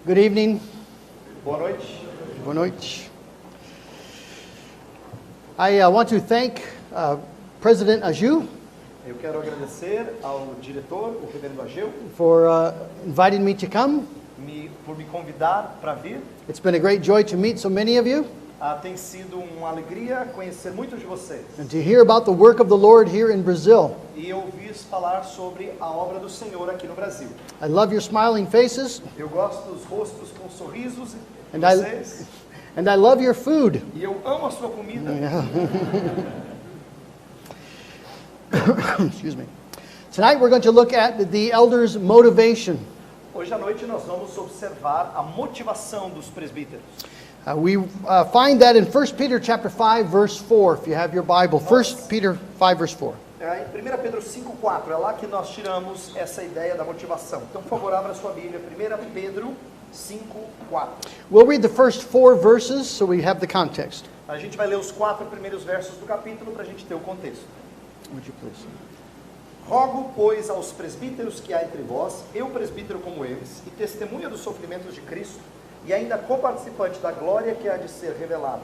Good evening. Boa noite. Boa noite. I want to thank President Aju Eu quero agradecer ao diretor, o reverendo Ageu, for inviting me to come. por me convidar para vir. It's been a great joy to meet so many of you Tem sido uma alegria conhecer muitos de vocês and to hear about the work of the Lord here in Brazil. e ouvir falar sobre a obra do Senhor aqui no Brasil. I love your smiling faces Eu gosto dos rostos com sorrisos de and vocês I love your food. e eu amo a sua comida. Excuse me. Tonight we're going to look at the elders' motivation. Hoje à noite nós vamos observar a motivação dos presbíteros. We find that in 1 Peter chapter 5 verse 4 if you have your Bible. 1 Peter 5 verse 4. Em 1 Pedro 5,4, é lá que nós tiramos essa ideia da motivação. Então, por favor, abra sua Bíblia, 1 Pedro 5,4. We'll read the first 4 verses so we have the context. A gente vai ler os 4 primeiros versos do capítulo para a gente ter o contexto. Would you please? Rogo, pois, aos presbíteros que há entre vós, eu presbítero como eles, e testemunha dos sofrimentos de Cristo, e ainda coparticipante da glória que há de ser revelada,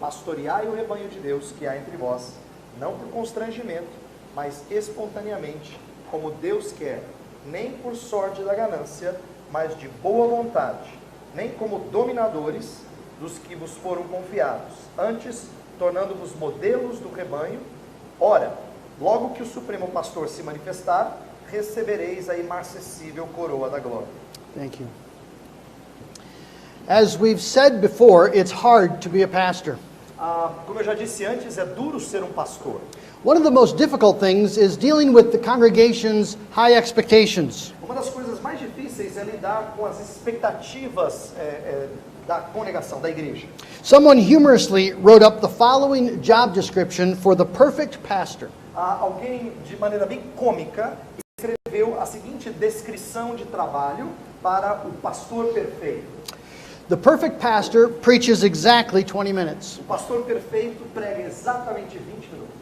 pastoreai o rebanho de Deus que há entre vós, não por constrangimento, mas espontaneamente, como Deus quer, nem por sorte da ganância, mas de boa vontade, nem como dominadores dos que vos foram confiados, antes tornando-vos modelos do rebanho. Ora, logo que o Supremo Pastor se manifestar, recebereis a imarcessível coroa da glória. Thank you. As we've said before, it's hard to be a pastor. Como eu já disse antes, é duro ser um pastor. One of the most difficult things is dealing with the congregation's high expectations. Uma das coisas mais difíceis é lidar com as expectativas da congregação, da igreja. Someone humorously wrote up the following job description for the perfect pastor. Alguém, de maneira bem cômica, escreveu a seguinte descrição de trabalho para o pastor perfeito. The perfect pastor preaches exactly 20 minutes. O pastor perfeito prega exatamente 20 minutos.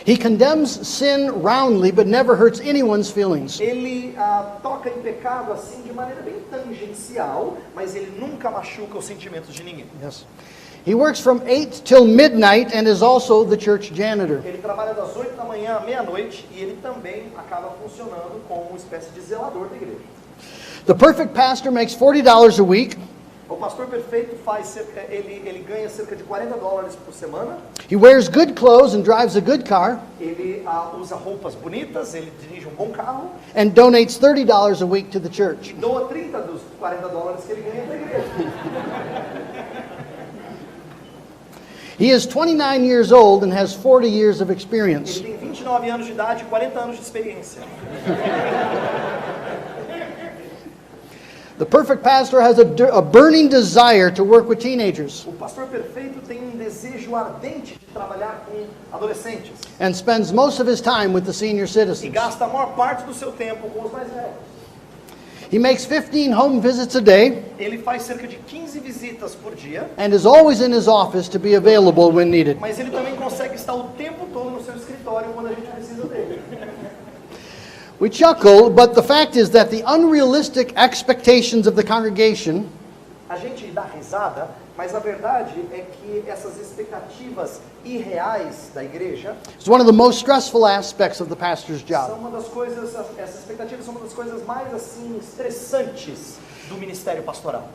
He condemns sin roundly but never hurts anyone's feelings. Ele toca em pecado assim de maneira bem tangencial, mas ele nunca machuca os sentimentos de ninguém. Yes. He works from 8 till midnight and is also the church janitor. Ele trabalha das 8 da manhã à meia-noite e ele também acaba funcionando como uma espécie de zelador da igreja. The perfect pastor makes $40 a week. O pastor perfeito ele ganha cerca de $40 por semana. He wears good clothes and drives a good car. Ele usa roupas bonitas, ele dirige um bom carro. And donates $30 a week to the church. Doa 30 dos $40 que ele ganha para a igreja. He is 29 years old and has 40 years of experience. Ele tem 29 anos de idade e 40 anos de experiência. The perfect pastor has a burning desire to work with teenagers O pastor perfeito tem desejo ardente de trabalhar com adolescentes and spends most of his time with the senior e citizens. gasta a maior parte do seu tempo com os mais velhos. He makes 15 home visits a day Ele faz cerca de 15 visitas por dia, and is always in his office to be available when needed. mas ele também consegue estar o tempo todo no seu escritório quando a gente precisa dele. We chuckle, but the fact is that the unrealistic expectations of the congregation A gente dá risada, mas a verdade é que essas expectativas irreais da igreja is one of the most stressful aspects of the pastor's são job. uma das coisas, essas expectativas são uma das coisas mais assim estressantes do ministério pastoral.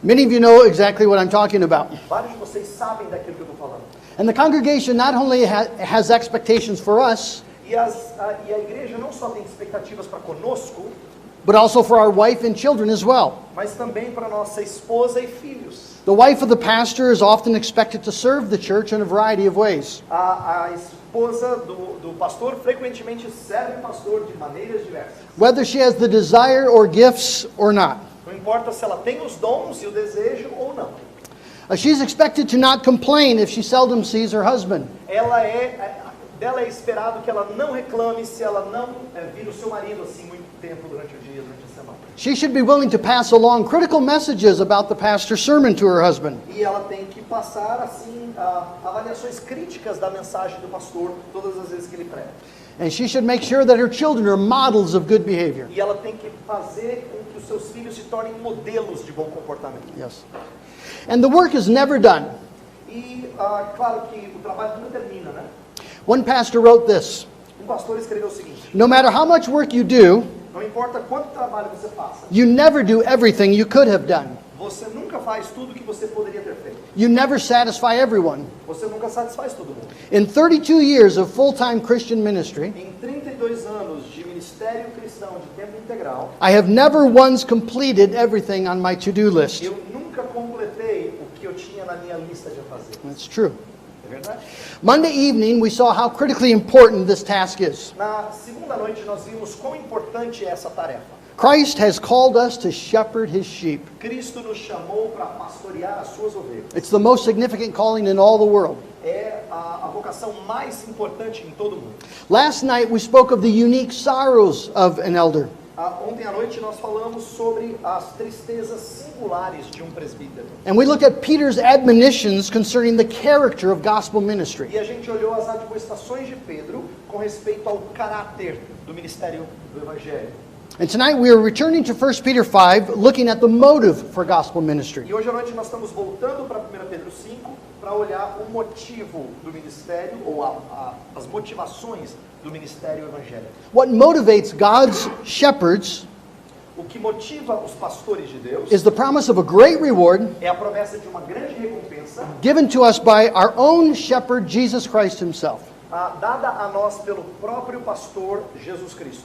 Many of you know exactly what I'm talking about. Vários de vocês sabem daquilo que eu estou falando. And the congregation not only has expectations for us, E a igreja não só tem expectativas para conosco, but also for our wife and children as well. mas também para nossa esposa e filhos. The wife of the pastor is often expected to serve the church in a variety of ways. A esposa do pastor frequentemente serve o pastor de maneiras diversas. Whether she has the desire or gifts or not. Não importa se ela tem os dons e o desejo ou não. She's expected to not complain if she seldom sees her husband. Dela é esperado que ela não reclame se ela não vir o seu marido assim muito tempo durante o dia, durante a semana. She should be willing to pass along critical messages about the pastor's sermon to her husband. E ela tem que passar assim avaliações críticas da mensagem do pastor todas as vezes que ele prega. And she should make sure that her children are models of good behavior. E ela tem que fazer com que os seus filhos se tornem modelos de bom comportamento. Yes. And the work is never done. E, claro que o trabalho não termina, né? One pastor wrote this: Pastor escreveu o seguinte: no matter how much work you do, não importa quanto trabalho você faça, you never do everything you could have done. você nunca faz tudo que você poderia ter feito. You never satisfy everyone. Você nunca satisfaz todo mundo. In 32 years of full-time Christian ministry, Em 32 anos de ministério cristão de tempo integral, I have never once completed everything on my to-do list. eu nunca completei o que eu tinha na minha lista de fazer. That's true. É verdade? Monday evening, we saw how critically important this task is. Na segunda noite nós vimos quão importante é essa tarefa. Christ has called us to shepherd his sheep. Cristo nos chamou para pastorear as suas ovelhas. It's the most significant calling in all the world. É a vocação mais importante em todo o mundo. Last night, we spoke of the unique sorrows of an elder. Ontem à noite nós falamos sobre as tristezas singulares de um presbítero. And we looked at Peter's admonitions concerning the character of gospel ministry. E a gente olhou as admoestações de Pedro com respeito ao caráter do ministério do Evangelho. And tonight we are returning to 1 Peter 5, looking at the motive for gospel ministry. E hoje à noite nós estamos voltando para 1 Pedro 5 para olhar o motivo do ministério, ou as motivações do ministério evangélico. What motivates God's shepherds O que motiva os pastores de Deus is the promise of a great reward é a promessa de uma grande recompensa given to us by our own shepherd, Jesus Christ himself. dada a nós pelo próprio pastor Jesus Cristo.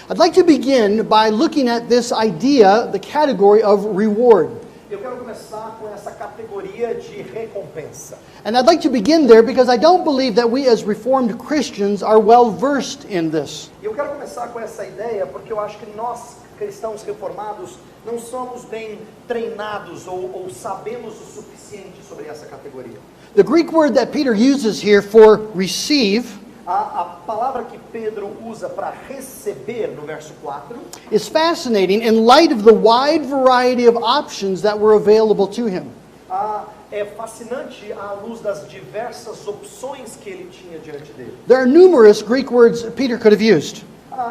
I'd like to begin by looking at this idea, the category of reward. Eu quero começar com essa categoria de recompensa. And I'd like to begin there because I don't believe that we as Reformed Christians are well versed in this. Eu quero começar com essa ideia porque eu acho que nós, cristãos reformados, não somos bem treinados ou sabemos o suficiente sobre essa categoria. The Greek word that Peter uses here for receive A palavra que Pedro usa para receber no verso 4 is fascinating in light of the wide variety of options that were available to him. é fascinante à luz das diversas opções que ele tinha diante dele. There are numerous Greek words Peter could have used,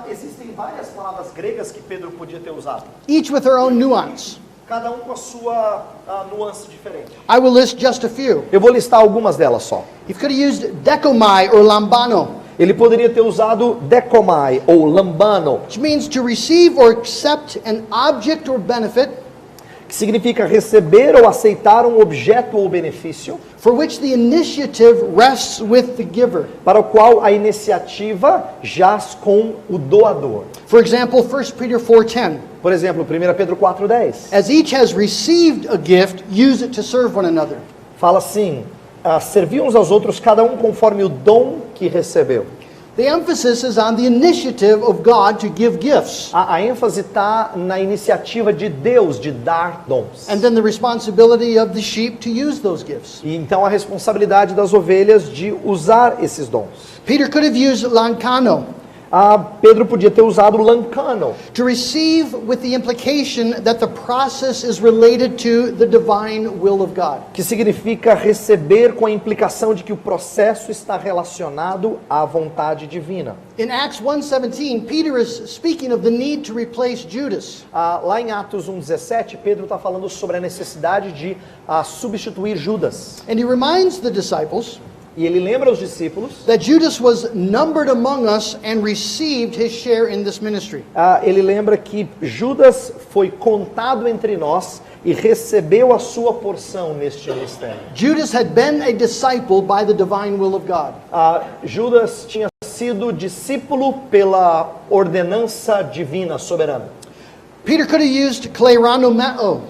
Existem várias palavras gregas que Pedro podia ter usado, each with their own nuance. cada um com a sua nuance diferente. I will list just a few. Eu vou listar algumas delas só. He could have used dekomai or lambano, Ele poderia ter usado dekomai ou lambano, which means to receive or accept an object or benefit que significa receber ou aceitar um objeto ou benefício, for which the initiative rests with the giver. para o qual a iniciativa jaz com o doador. For example, 1 Peter 4:10. Por exemplo, 1 Pedro 4:10. As each has received a gift, use it to serve one another. Fala assim, servir uns aos outros, cada um conforme o dom que recebeu. The emphasis is on the initiative of God to give gifts, A ênfase está na iniciativa de Deus de dar dons. and then the responsibility of the sheep to use those gifts. E então a responsabilidade das ovelhas de usar esses dons. Peter could have used lankano, Pedro podia ter usado lancano, to receive with the implication that the process is related to the divine will of God. que significa receber com a implicação de que o processo está relacionado à vontade divina. In Acts 1:17, Peter is speaking of the need to replace Judas. Lá em Atos 1:17, Pedro está falando sobre a necessidade de substituir Judas. And he reminds the disciples E ele lembra os discípulos, that Judas was numbered among us and received his share in this ministry. ele lembra que Judas foi contado entre nós e recebeu a sua porção neste ministério. Judas had been a disciple by the divine will of God. Judas tinha sido discípulo pela ordenança divina, soberana. Peter could have used kleiranomeo,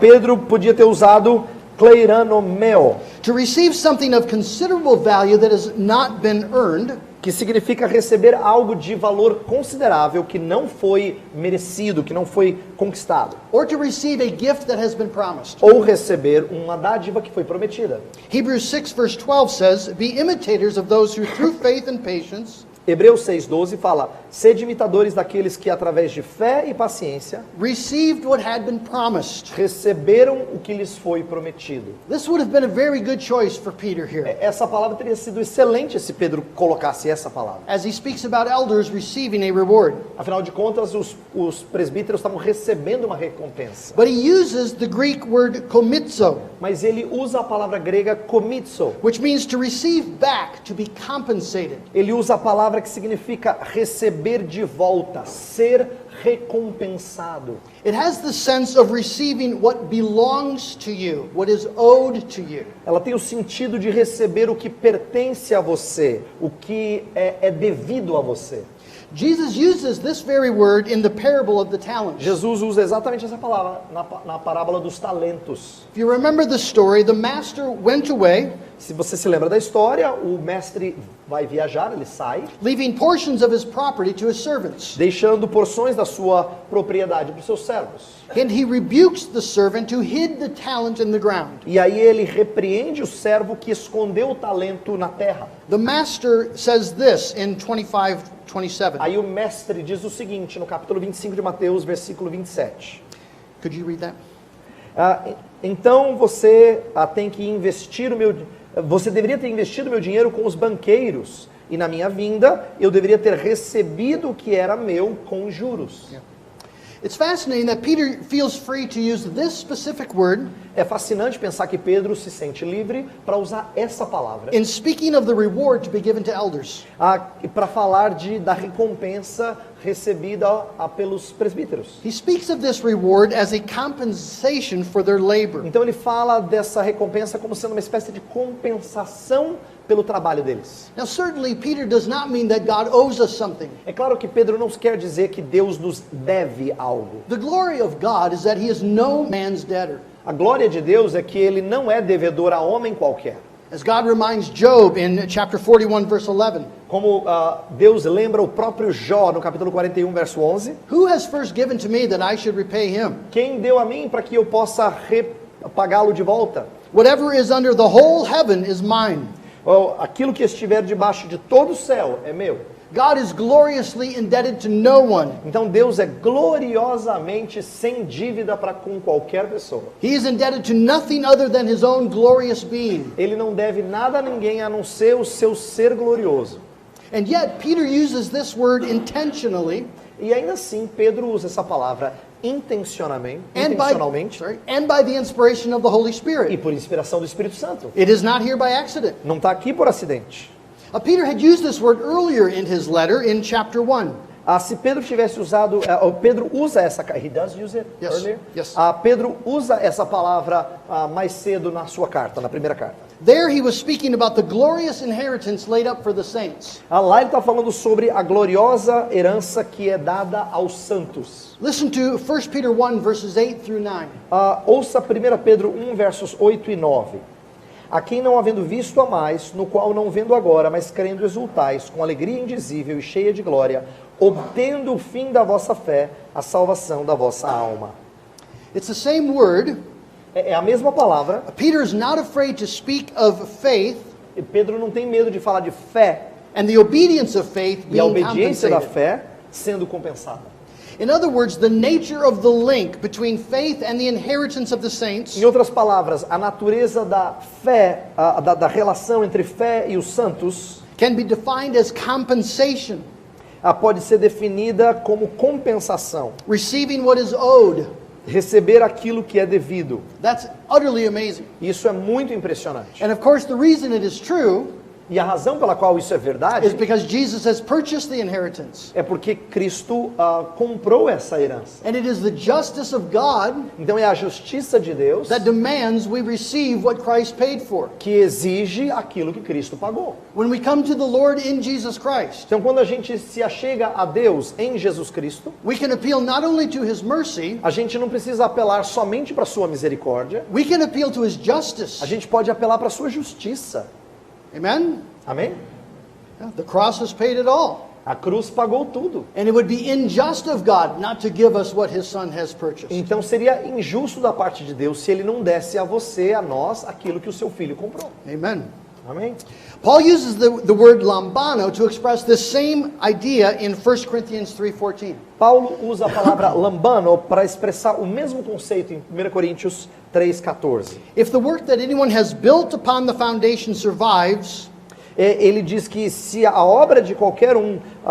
Pedro podia ter usado kleiranomeo, to receive something of considerable value that has not been earned, que significa receber algo de valor considerável que não foi merecido, que não foi conquistado, or to receive a gift that has been promised. ou receber uma dádiva que foi prometida. Hebrews 6 verse 12 says, "Be imitators of those who through faith and patience Hebreus 6,12 fala: sede imitadores daqueles que, através de fé e paciência, received what had been promised. receberam o que lhes foi prometido. This would have been a very good choice for Peter here, Essa palavra teria sido excelente se Pedro colocasse essa palavra. as he speaks about elders receiving a reward. Afinal de contas, os presbíteros estavam recebendo uma recompensa. But he uses the Greek word komitzo, Mas ele usa a palavra grega komitzo. which means to receive back, to be compensated. Ele usa a palavra que significa receber de volta, ser recompensado. It has the sense of receiving what belongs to you, what is owed to you. Ela tem o sentido de receber o que pertence a você, o que é devido a você. Jesus uses this very word in the parable of the talents. Jesus usa exatamente essa palavra na parábola dos talentos. If you remember the story, the master went away, Se você se lembra da história, o mestre vai viajar, ele sai, leaving portions of his property to his servants. deixando porções da sua propriedade para os seus servos. And he rebukes the servant who hid the talent in the ground. E aí ele repreende o servo que escondeu o talento na terra. The master says this in 25:27. Aí o mestre diz o seguinte, no capítulo 25 de Mateus, versículo 27. Could you read that? Então você tem que investir você deveria ter investido meu dinheiro com os banqueiros, e na minha vinda eu deveria ter recebido o que era meu com juros. It's fascinating that Peter feels free to use this specific word É fascinante pensar que Pedro se sente livre para usar essa palavra, in speaking of the reward to be given to elders. para falar da recompensa recebida pelos presbíteros. He speaks of this reward as a compensation for their labor. Então ele fala dessa recompensa como sendo uma espécie de compensação pelo trabalho deles. Now certainly Peter does not mean that God owes us something. É claro que Pedro não quer dizer que Deus nos deve algo. The glory of God is that he is no man's debtor. A glória de Deus é que ele não é devedor a homem qualquer. As God reminds Job in chapter 41 verse 11, Como Deus lembra o próprio Jó no capítulo 41, verso 11. who has first given to me that I should repay him? Quem deu a mim para que eu possa pagá-lo de volta? Whatever is under the whole heaven is mine. Aquilo que estiver debaixo de todo o céu é meu. God is gloriously indebted to no one. Então Deus é gloriosamente sem dívida para com qualquer pessoa. He is indebted to nothing other than his own glorious being. Ele não deve nada a ninguém a não ser o seu ser glorioso. And yet Peter uses this word intentionally E ainda assim Pedro usa essa palavra intencionalmente and by the inspiration of the Holy e Spirit. por inspiração do Espírito Santo. It is not here by accident. Não está aqui por acidente. Peter had used this word earlier in his letter in chapter 1. Se Pedro tivesse usado, Pedro usa essa, he does use it Yes, earlier? yes. Pedro usa essa palavra mais cedo na sua carta, na primeira carta. There he was speaking about the glorious inheritance laid up for the saints. Lá ele está falando sobre a gloriosa herança que é dada aos santos. Listen to 1 Peter 1 verses 8 through 9. Ouça 1 Pedro 1, versos 8 e 9. A quem não havendo visto a mais, no qual não vendo agora, mas crendo exultais, com alegria indizível e cheia de glória, obtendo o fim da vossa fé, a salvação da vossa alma. It's the same word. É a mesma palavra. Peter is not afraid to speak of faith E Pedro não tem medo de falar de fé and the obedience of faith e a being obediência da compensated. fé sendo compensada. In other words, the nature of the link between faith and the inheritance of the saints Em outras palavras, a natureza da fé, da relação entre fé e os santos, can be defined as compensation, pode ser definida como compensação. receiving what is owed. Receber aquilo que é devido. That's utterly amazing. Isso é muito impressionante. And of course, the reason it is true E a razão pela qual isso é verdade is because Jesus has purchased the inheritance. é porque Cristo comprou essa herança. And it is the justice of God Então é a justiça de Deus that demands we receive what Christ paid for. que exige aquilo que Cristo pagou. When we come to the Lord in Jesus Christ, Então quando a gente se achega a Deus em Jesus Cristo, we can appeal not only to His mercy, a gente não precisa apelar somente para a sua misericórdia, we can appeal to His justice. a gente pode apelar para a sua justiça. Amen? Amém? The cross has paid it all. A cruz pagou tudo. And it would be unjust of God not to give us what His Son has purchased. Então seria injusto da parte de Deus se Ele não desse a você, a nós, aquilo que o seu filho comprou. Amen. Amém? Paul uses the word lambano to express this same idea in 1 Corinthians 3:14. Paulo usa a palavra lambano para expressar o mesmo conceito em 1 Coríntios 3,14. If the work that anyone has built upon the foundation survives, Ele diz que se a obra de qualquer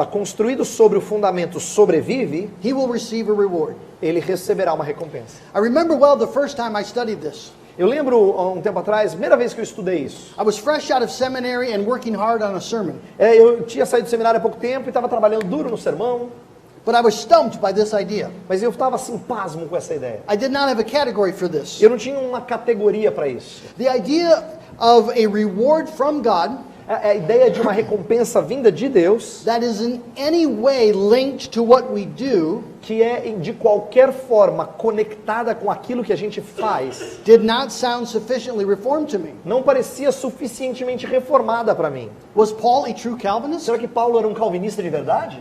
construído sobre o fundamento sobrevive, he will receive a reward. ele receberá uma recompensa. I remember well the first time I studied this. Eu lembro, há um tempo atrás, primeira vez que eu estudei isso. I was fresh out of seminary and working hard on a sermon, Eu tinha saído do seminário há pouco tempo e estava trabalhando duro no sermão, but I was stumped by this idea. mas eu estava assim, pasmo com essa ideia. I did not have a category for this. Eu não tinha uma categoria para isso. The idea of a reward from God A ideia de uma recompensa vinda de Deus, that is in any way linked to what we do que é de qualquer forma conectada com aquilo que a gente faz, did not sound sufficiently reformed to me. não parecia suficientemente reformada para mim. Was Paul a true Calvinist? Será que Paulo era um calvinista de verdade?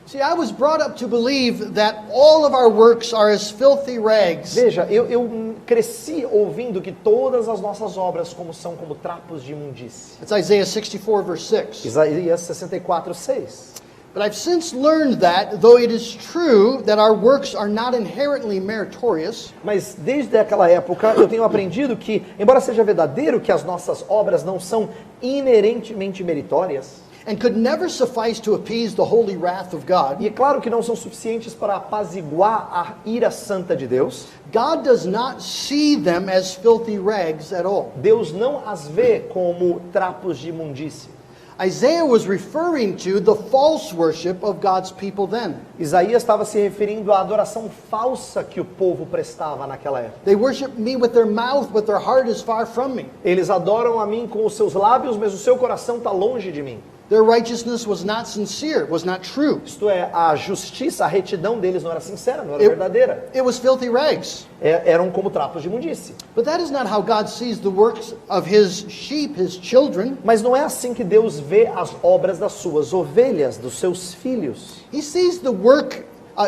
See, I was brought up to believe that all of our works are as filthy rags, Veja, eu cresci ouvindo que todas as nossas obras são como trapos de imundície. It's Isaiah 64 verse 6. Isaías 64:6. But I've since learned that, though it is true that our works are not inherently meritorious, Mas desde aquela época eu tenho aprendido que, embora seja verdadeiro que as nossas obras não são inerentemente meritórias, and could never suffice to appease the holy wrath of God, e é claro que não são suficientes para apaziguar a ira santa de Deus, God does not see them as filthy rags at all. Deus não as vê como trapos de imundície. Isaiah was referring to the false worship of God's people then. Isaías estava se referindo à adoração falsa que o povo prestava naquela época. They worship me with their mouth, but their heart is far from me. Eles adoram a mim com os seus lábios, mas o seu coração está longe de mim. Their righteousness was not sincere, was not true. Isto é, a justiça, a retidão deles não era sincera, não era verdadeira. It was filthy rags. Eram como trapos de imundície. But that is not how God sees the works of his sheep, his children. Mas não é assim que Deus vê as obras das suas ovelhas, dos seus filhos. He sees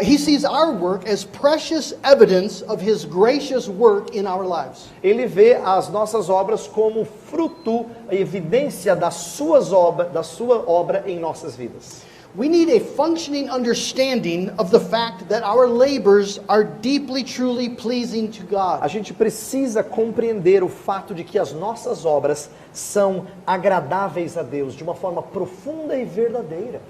he sees our work as precious evidence of his gracious work in our lives. Ele vê as nossas obras como fruto, a evidência da sua obra em nossas vidas. We need a functioning understanding of the fact that our labors are deeply, truly pleasing to God. A gente precisa compreender o fato de que as nossas obras são agradáveis a Deus de uma forma profunda e verdadeira.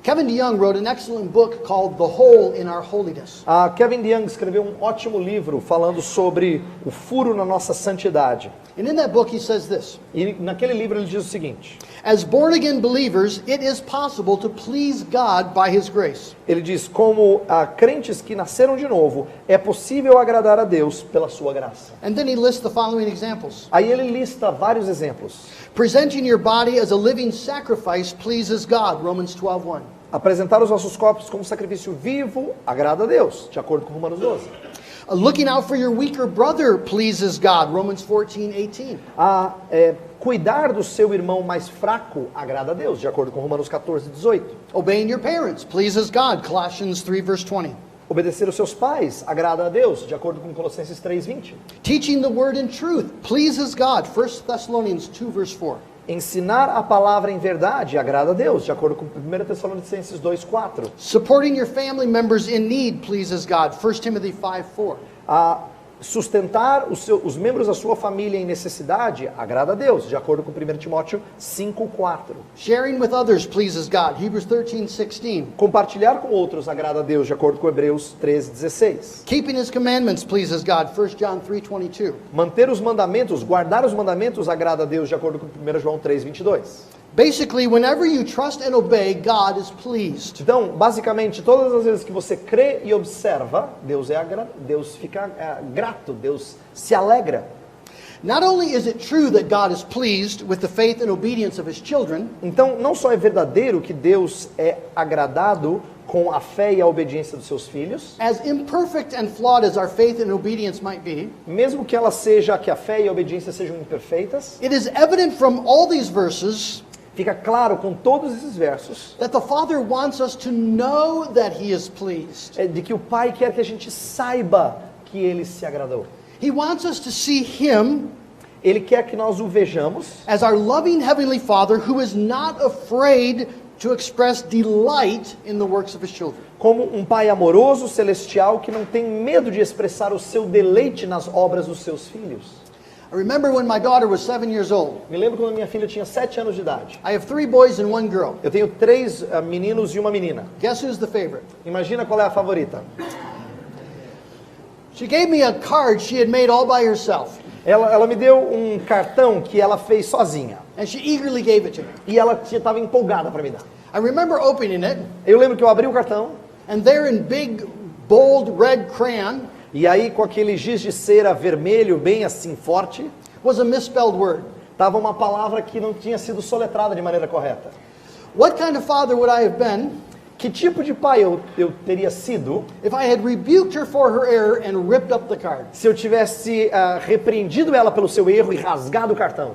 Kevin DeYoung wrote an excellent book called The Hole in Our Holiness. Kevin DeYoung escreveu um ótimo livro falando sobre o furo na nossa santidade. And in that book he says this: E naquele livro ele diz o seguinte: as born-again believers, it is possible to please God by his grace. ele diz, como crentes que nasceram de novo, é possível agradar a Deus pela sua graça. And then he lists the following examples. Aí ele lista vários exemplos. Presenting your body as a living sacrifice pleases God, Romans 12:1. Apresentar os nossos corpos como sacrifício vivo agrada a Deus, de acordo com Romanos 12. Looking out for your weaker brother pleases God, Romans 14:18. Cuidar do seu irmão mais fraco agrada a Deus, de acordo com Romanos 14:18. Obeying your parents pleases God, Colossians 3:20. Obedecer aos seus pais agrada a Deus, de acordo com Colossenses 3:20. Teaching the word in truth pleases God, 1 Thessalonians 2:4. Ensinar a palavra em verdade agrada a Deus, de acordo com 1 Tessalonicenses 2:4. Supporting your family members in need pleases God, 1 Timothy 5:4. Sustentar os membros da sua família em necessidade agrada a Deus, de acordo com 1 Timóteo 5:4. Sharing with others pleases God, Hebrews 13:16. Compartilhar com outros agrada a Deus, de acordo com Hebreus 13:16. Keeping his commandments pleases God, 1 John 3:22. Manter os mandamentos, guardar os mandamentos agrada a Deus, de acordo com 1 João 3:22. Basically, whenever you trust and obey, God is pleased. Então, basicamente, todas as vezes que você crê e observa, Deus fica grato, Deus se alegra. Not only is it true that God is pleased with the faith and obedience of his children, Então, não só é verdadeiro que Deus é agradado com a fé e a obediência dos seus filhos, as imperfect and flawed as our faith and obedience might be, mesmo que a fé e a obediência sejam imperfeitas, it is evident from all these verses fica claro com todos esses versos that the Father wants us to know that he is pleased. de que o Pai quer que a gente saiba que Ele se agradou. He wants us to see Him Ele quer que nós o vejamos as our loving Heavenly Father who is not afraid to express delight in the works of His children. como um pai amoroso, celestial, que não tem medo de expressar o seu deleite nas obras dos seus filhos. I remember when my daughter was 7 years old. Me lembro quando minha filha tinha 7 anos de idade. I have 3 boys and 1 girl. Eu tenho 3 meninos e uma menina. Guess who's the favorite? Imagina qual é a favorita. She gave me a card she had made all by herself, Ela me deu um cartão que ela fez sozinha. and she eagerly gave it to me. E ela estava empolgada para me dar. I remember opening it, Eu lembro que eu abri o cartão, and there in big, bold red crayon e aí com aquele giz de cera vermelho, bem assim forte, was a misspelled word. estava uma palavra que não tinha sido soletrada de maneira correta. What kind of father would I have been Que tipo de pai eu teria sido if I had rebuked her for her error and ripped up the card? se eu tivesse repreendido ela pelo seu erro e rasgado o cartão?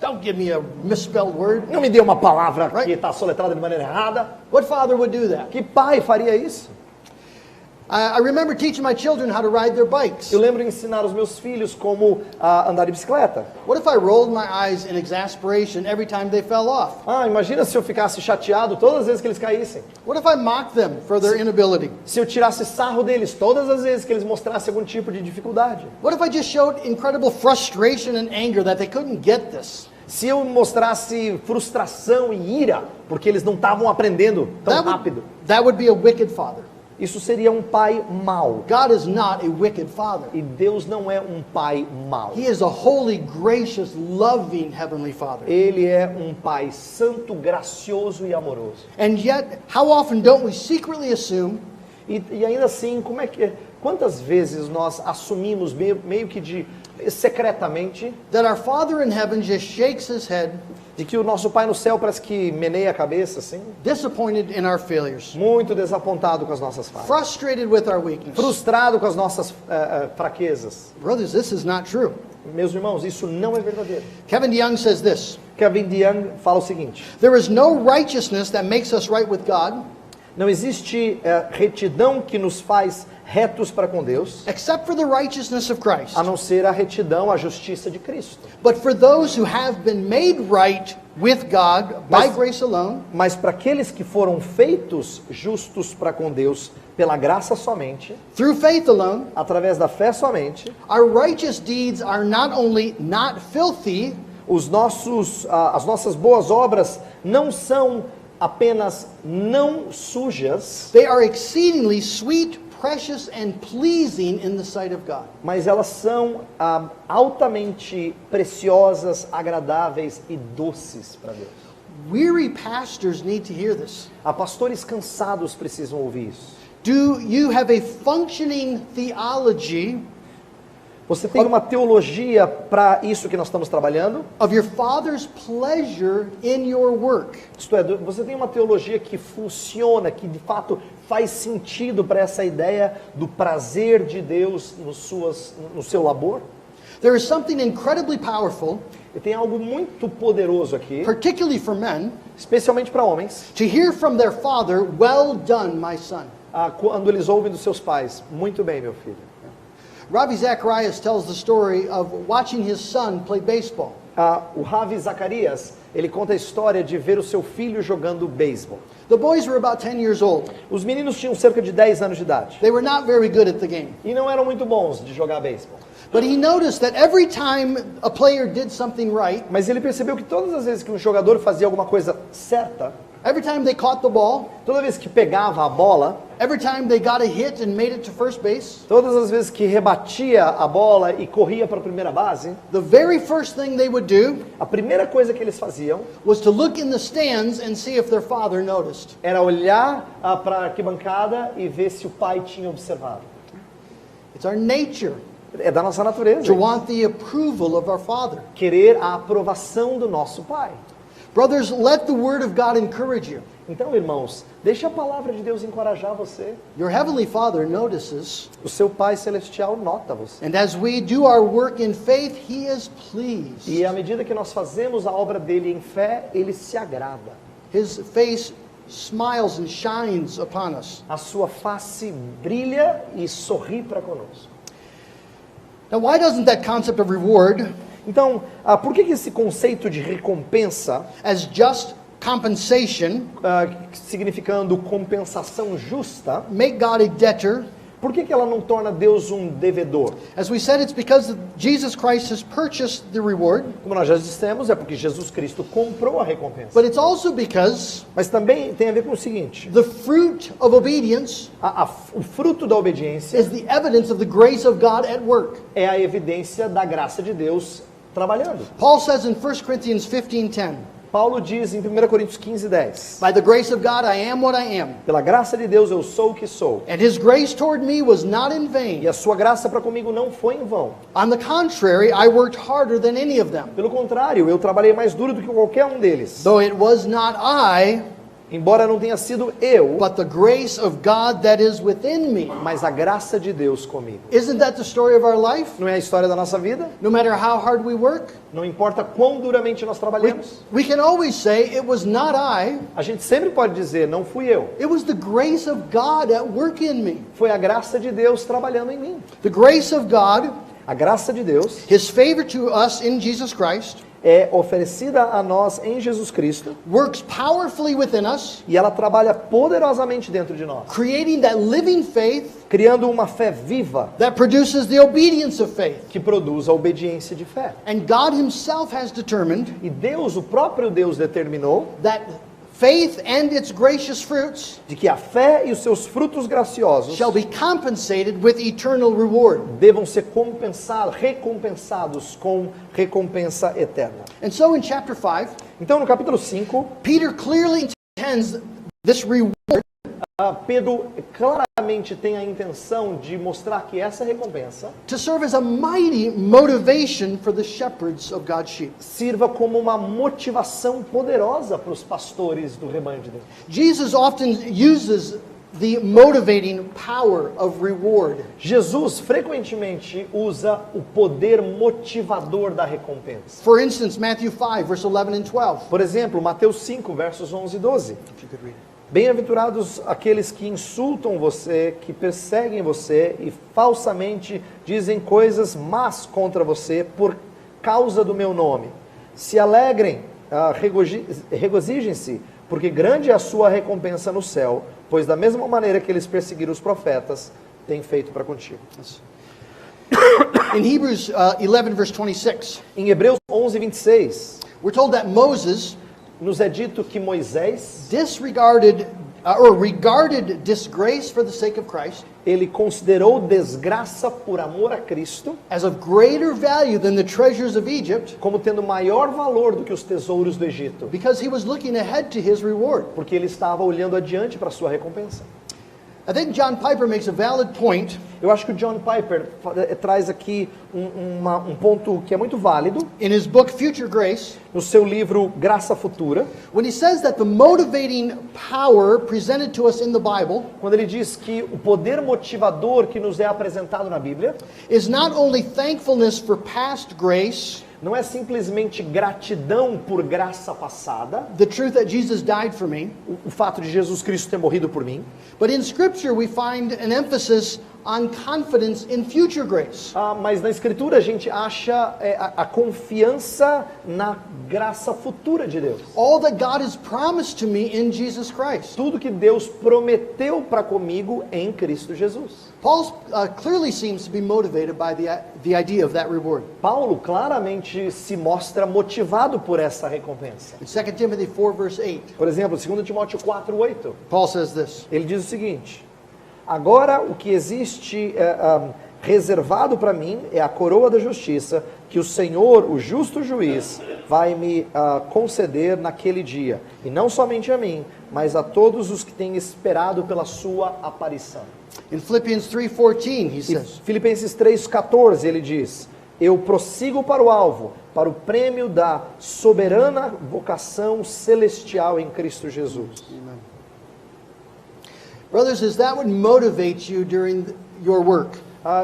Don't give me a misspelled word. Não me dê uma palavra Right. que está soletrada de maneira errada. What father would do that? Que pai faria isso? I remember teaching my children how to ride their bikes. Eu lembro de ensinar os meus filhos como andar de bicicleta. What if I rolled my eyes in exasperation every time they fell off? Imagina se eu ficasse chateado todas as vezes que eles caíssem. What if I mocked them for their inability? Se eu tirasse sarro deles todas as vezes que eles mostrassem algum tipo de dificuldade. What if I just showed incredible frustration and anger that they couldn't get this? Se eu mostrasse frustração e ira porque eles não estavam aprendendo tão rápido. That would be a wicked father. Isso seria um pai mau. God is not a wicked father. E Deus não é um pai mau. He is a holy, gracious, loving Heavenly Father. Ele é um pai santo, gracioso e amoroso. And yet, how often don't we secretly assume E ainda assim, quantas vezes nós assumimos meio que secretamente that our Father in heaven just shakes his head, de que o nosso pai no céu parece que meneia a cabeça assim, disappointed in our failures, muito desapontado com as nossas falhas, frustrated with our weakness? frustrado com as nossas fraquezas. Brothers, this is not true. Meus irmãos, isso não é verdadeiro. Kevin DeYoung says this: Kevin DeYoung fala o seguinte: there is no righteousness that makes us right with God, não existe retidão que nos faz retos para com Deus, except for the righteousness of Christ. a não ser a retidão, a justiça de Cristo. But for those who have been made right with God by grace alone, Mas para aqueles que foram feitos justos para com Deus pela graça somente, through faith alone, através da fé somente, our righteous deeds are not only not filthy, as nossas boas obras não são apenas não sujas, they are exceedingly sweet, precious, and pleasing in the sight of God. mas elas são altamente preciosas, agradáveis e doces para Deus. Weary pastors need to hear this. Pastores cansados precisam ouvir isso. Do you have a functioning theology Você tem uma teologia para isso que nós estamos trabalhando? of your Father's pleasure in your work? Isto é, você tem uma teologia que funciona, que de fato faz sentido para essa ideia do prazer de Deus no seu labor? There is something incredibly powerful, E tem algo muito poderoso aqui, particularly for men, especialmente para homens, to hear from their father, "Well done, my son." quando eles ouvem dos seus pais: muito bem, meu filho. Ravi Zacharias tells the story of watching his son play baseball. O Ravi Zacarias, ele conta a história de ver o seu filho jogando beisebol. The boys were about 10 years old. Os meninos tinham cerca de 10 anos de idade They were not very good at the game. e não eram muito bons de jogar beisebol. But he noticed that every time a player did something right, Mas ele percebeu que todas as vezes que um jogador fazia alguma coisa certa, every time they caught the ball, toda vez que pegava a bola, every time they got a hit and made it to first base, todas as vezes que rebatia a bola e corria para a primeira base, the very first thing they would do a primeira coisa que eles faziam was to look in the stands and see if their father noticed. era olhar para a arquibancada e ver se o pai tinha observado. It's our nature É da nossa natureza to want the approval of our father. querer a aprovação do nosso pai. Brothers, let the word of God encourage you. Então, irmãos, deixa a palavra de Deus encorajar você. Your heavenly Father notices, O seu Pai Celestial nota você. and as we do our work in faith, He is pleased. E à medida que nós fazemos a obra dele em fé, ele se agrada. His face smiles and shines upon us. A sua face brilha e sorri para conosco. Now, why doesn't that concept of reward Então, por que esse conceito de recompensa, as just compensation, significando compensação justa, make God a debtor? por que ela não torna Deus um devedor? As we said, it's because Jesus Christ has purchased the reward, Como nós já dissemos, é porque Jesus Cristo comprou a recompensa. but it's also because Mas também tem a ver com o seguinte: the fruit of obedience o fruto da obediência is the evidence of the grace of God at work. é a evidência da graça de Deus trabalhando. Paul says in 1 Corinthians 15:10, Paulo diz em 1 Coríntios 15:10, by the grace of God I am what I am, pela graça de Deus eu sou o que sou, and his grace toward me was not in e vain. a sua graça para comigo não foi em vão. On the contrary, I worked harder than any of them. Pelo contrário, eu trabalhei mais duro do que qualquer um deles. Though it was not I, Embora não tenha sido eu, but the grace of God that is within me. mas a graça de Deus comigo. Isn't that the story of our life? Não é a história da nossa vida? No matter how hard we work, Não importa quão duramente nós trabalhamos. we can always say, it was not I, A gente sempre pode dizer, não fui eu. it was the grace of God at work in me. Foi a graça de Deus trabalhando em mim. The grace of God, A graça de Deus his favor to us in Jesus Christ, é oferecida a nós em Jesus Cristo works powerfully within us, e ela trabalha poderosamente dentro de nós, creating that living faith criando uma fé viva that produces the obedience of faith. que produz a obediência de fé. And God himself has determined E Deus, o próprio Deus, determinou that faith and its gracious fruits de que a fé e os seus frutos graciosos shall be compensated with eternal reward. devam ser recompensados com recompensa eterna. And so in chapter 5, Então, no capítulo 5, Peter clearly intends this reward Pedro claramente tem a intenção de mostrar que essa recompensa to serve as a mighty motivation for the shepherds of God's sheep. sirva como uma motivação poderosa para os pastores do rebanho de Deus. Jesus often uses the motivating power of reward. Jesus frequentemente usa o poder motivador da recompensa. For instance, Matthew 5, verse 11 and 12. Por exemplo, Mateus 5, versos 11 e 12. If you could read it. Bem-aventurados aqueles que insultam você, que perseguem você e falsamente dizem coisas más contra você por causa do meu nome. Se alegrem, regozijem-se, porque grande é a sua recompensa no céu, pois da mesma maneira que eles perseguiram os profetas, têm feito para contigo. In Hebrews 11, verse 26, Em Hebreus 11, 26, we're told that Moses nos é dito que Moisés, disregarded or regarded disgrace for the sake of Christ ele considerou desgraça por amor a Cristo as of greater value than the treasures of Egypt, como tendo maior valor do que os tesouros do Egito, because he was looking ahead to his reward. porque ele estava olhando adiante para a sua recompensa. I think John Piper makes a valid point Eu acho que o John Piper traz aqui um ponto que é muito válido in his book Future Grace no seu livro Graça Futura, when he says that the motivating power presented to us in the Bible quando ele diz que o poder motivador que nos é apresentado na Bíblia is not only thankfulness for past grace, não é simplesmente gratidão por graça passada, the truth that Jesus died for me, o fato de Jesus Cristo ter morrido por mim, but in Scripture we find an emphasis on confidence in future grace. mas na Escritura a gente acha a confiança na graça futura de Deus. All that God has promised to me in Jesus Christ. Tudo que Deus prometeu para comigo em Cristo Jesus. Paul clearly seems to be motivated by the idea of that reward. Paulo claramente se mostra motivado por essa recompensa. In 2 Timothy 4, verse 8, Por exemplo, 2 Timóteo 4:8, Paul says this, ele diz o seguinte: agora o que existe reservado para mim é a coroa da justiça, que o Senhor, o justo juiz, vai me conceder naquele dia, e não somente a mim, mas a todos os que têm esperado pela sua aparição. In Philippians 3:14, he E says, Filipenses 3:14 ele diz: eu prossigo para o alvo, para o prêmio da soberana vocação celestial em Cristo Jesus. brothers, is that what motivates you during your work?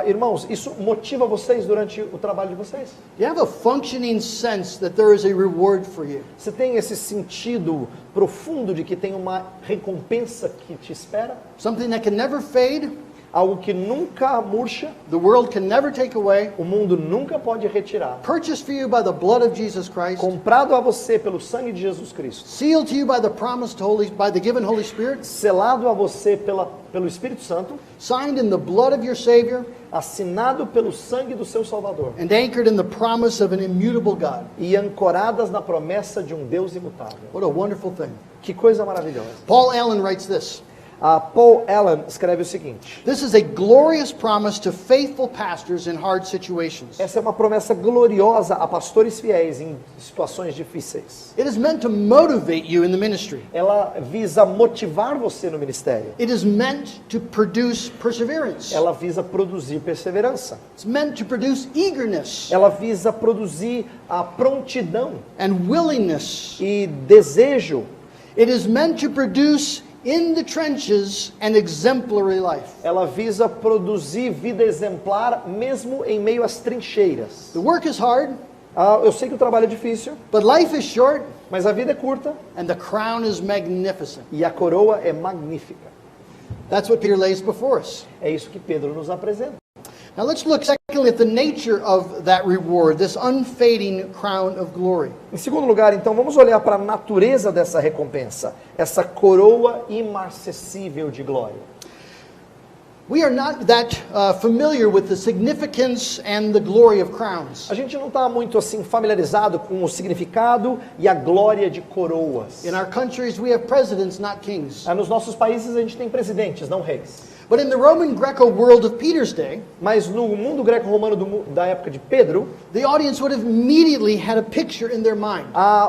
Irmãos, isso motiva vocês durante o trabalho de vocês? Do you have a functioning sense that there is a reward for you? Você tem esse sentido profundo de que tem uma recompensa que te espera? Something that can never fade, algo que nunca murcha, the world can never take away, o mundo nunca pode retirar. purchased for you by the blood of Jesus Christ, Comprado a você pelo sangue de Jesus Cristo, sealed to you by the given Holy Spirit, selado a você pelo Espírito Santo, signed in the blood of your Savior, assinado pelo sangue do seu Salvador and anchored in the promise of an immutable God. e ancoradas na promessa de um Deus imutável. What a wonderful thing. Que coisa maravilhosa. Paul Allen writes this. Paul Allen escreve o seguinte: This is a glorious promise to faithful pastors in hard situations. essa é uma promessa gloriosa a pastores fiéis em situações difíceis. It is meant to motivate you in the ministry. Ela visa motivar você no ministério. It is meant to produce perseverance. Ela visa produzir perseverança. It's meant to produce eagerness Ela visa produzir a prontidão and willingness. e desejo. It is meant to produce in the trenches an exemplary life. Ela visa produzir vida exemplar mesmo em meio às trincheiras. The work is hard, Eu sei que o trabalho é difícil, but life is short mas a vida é curta and the crown is magnificent. e a coroa é magnífica. That's what Peter lays before us. É isso que Pedro nos apresenta. Now let's look secondly at the nature of that reward, this unfading crown of glory. Em segundo lugar, então, vamos olhar para a natureza dessa recompensa, essa coroa imarcessível de glória. We are not that familiar with the significance and the glory of crowns. A gente não está muito assim familiarizado com o significado e a glória de coroas. In our countries, we have presidents, not kings. Nos nossos países a gente tem presidentes, não reis. But in the Roman Greco world of Peter's day, Mas no mundo greco-romano da época de Pedro, the audience would have immediately had a picture in their mind.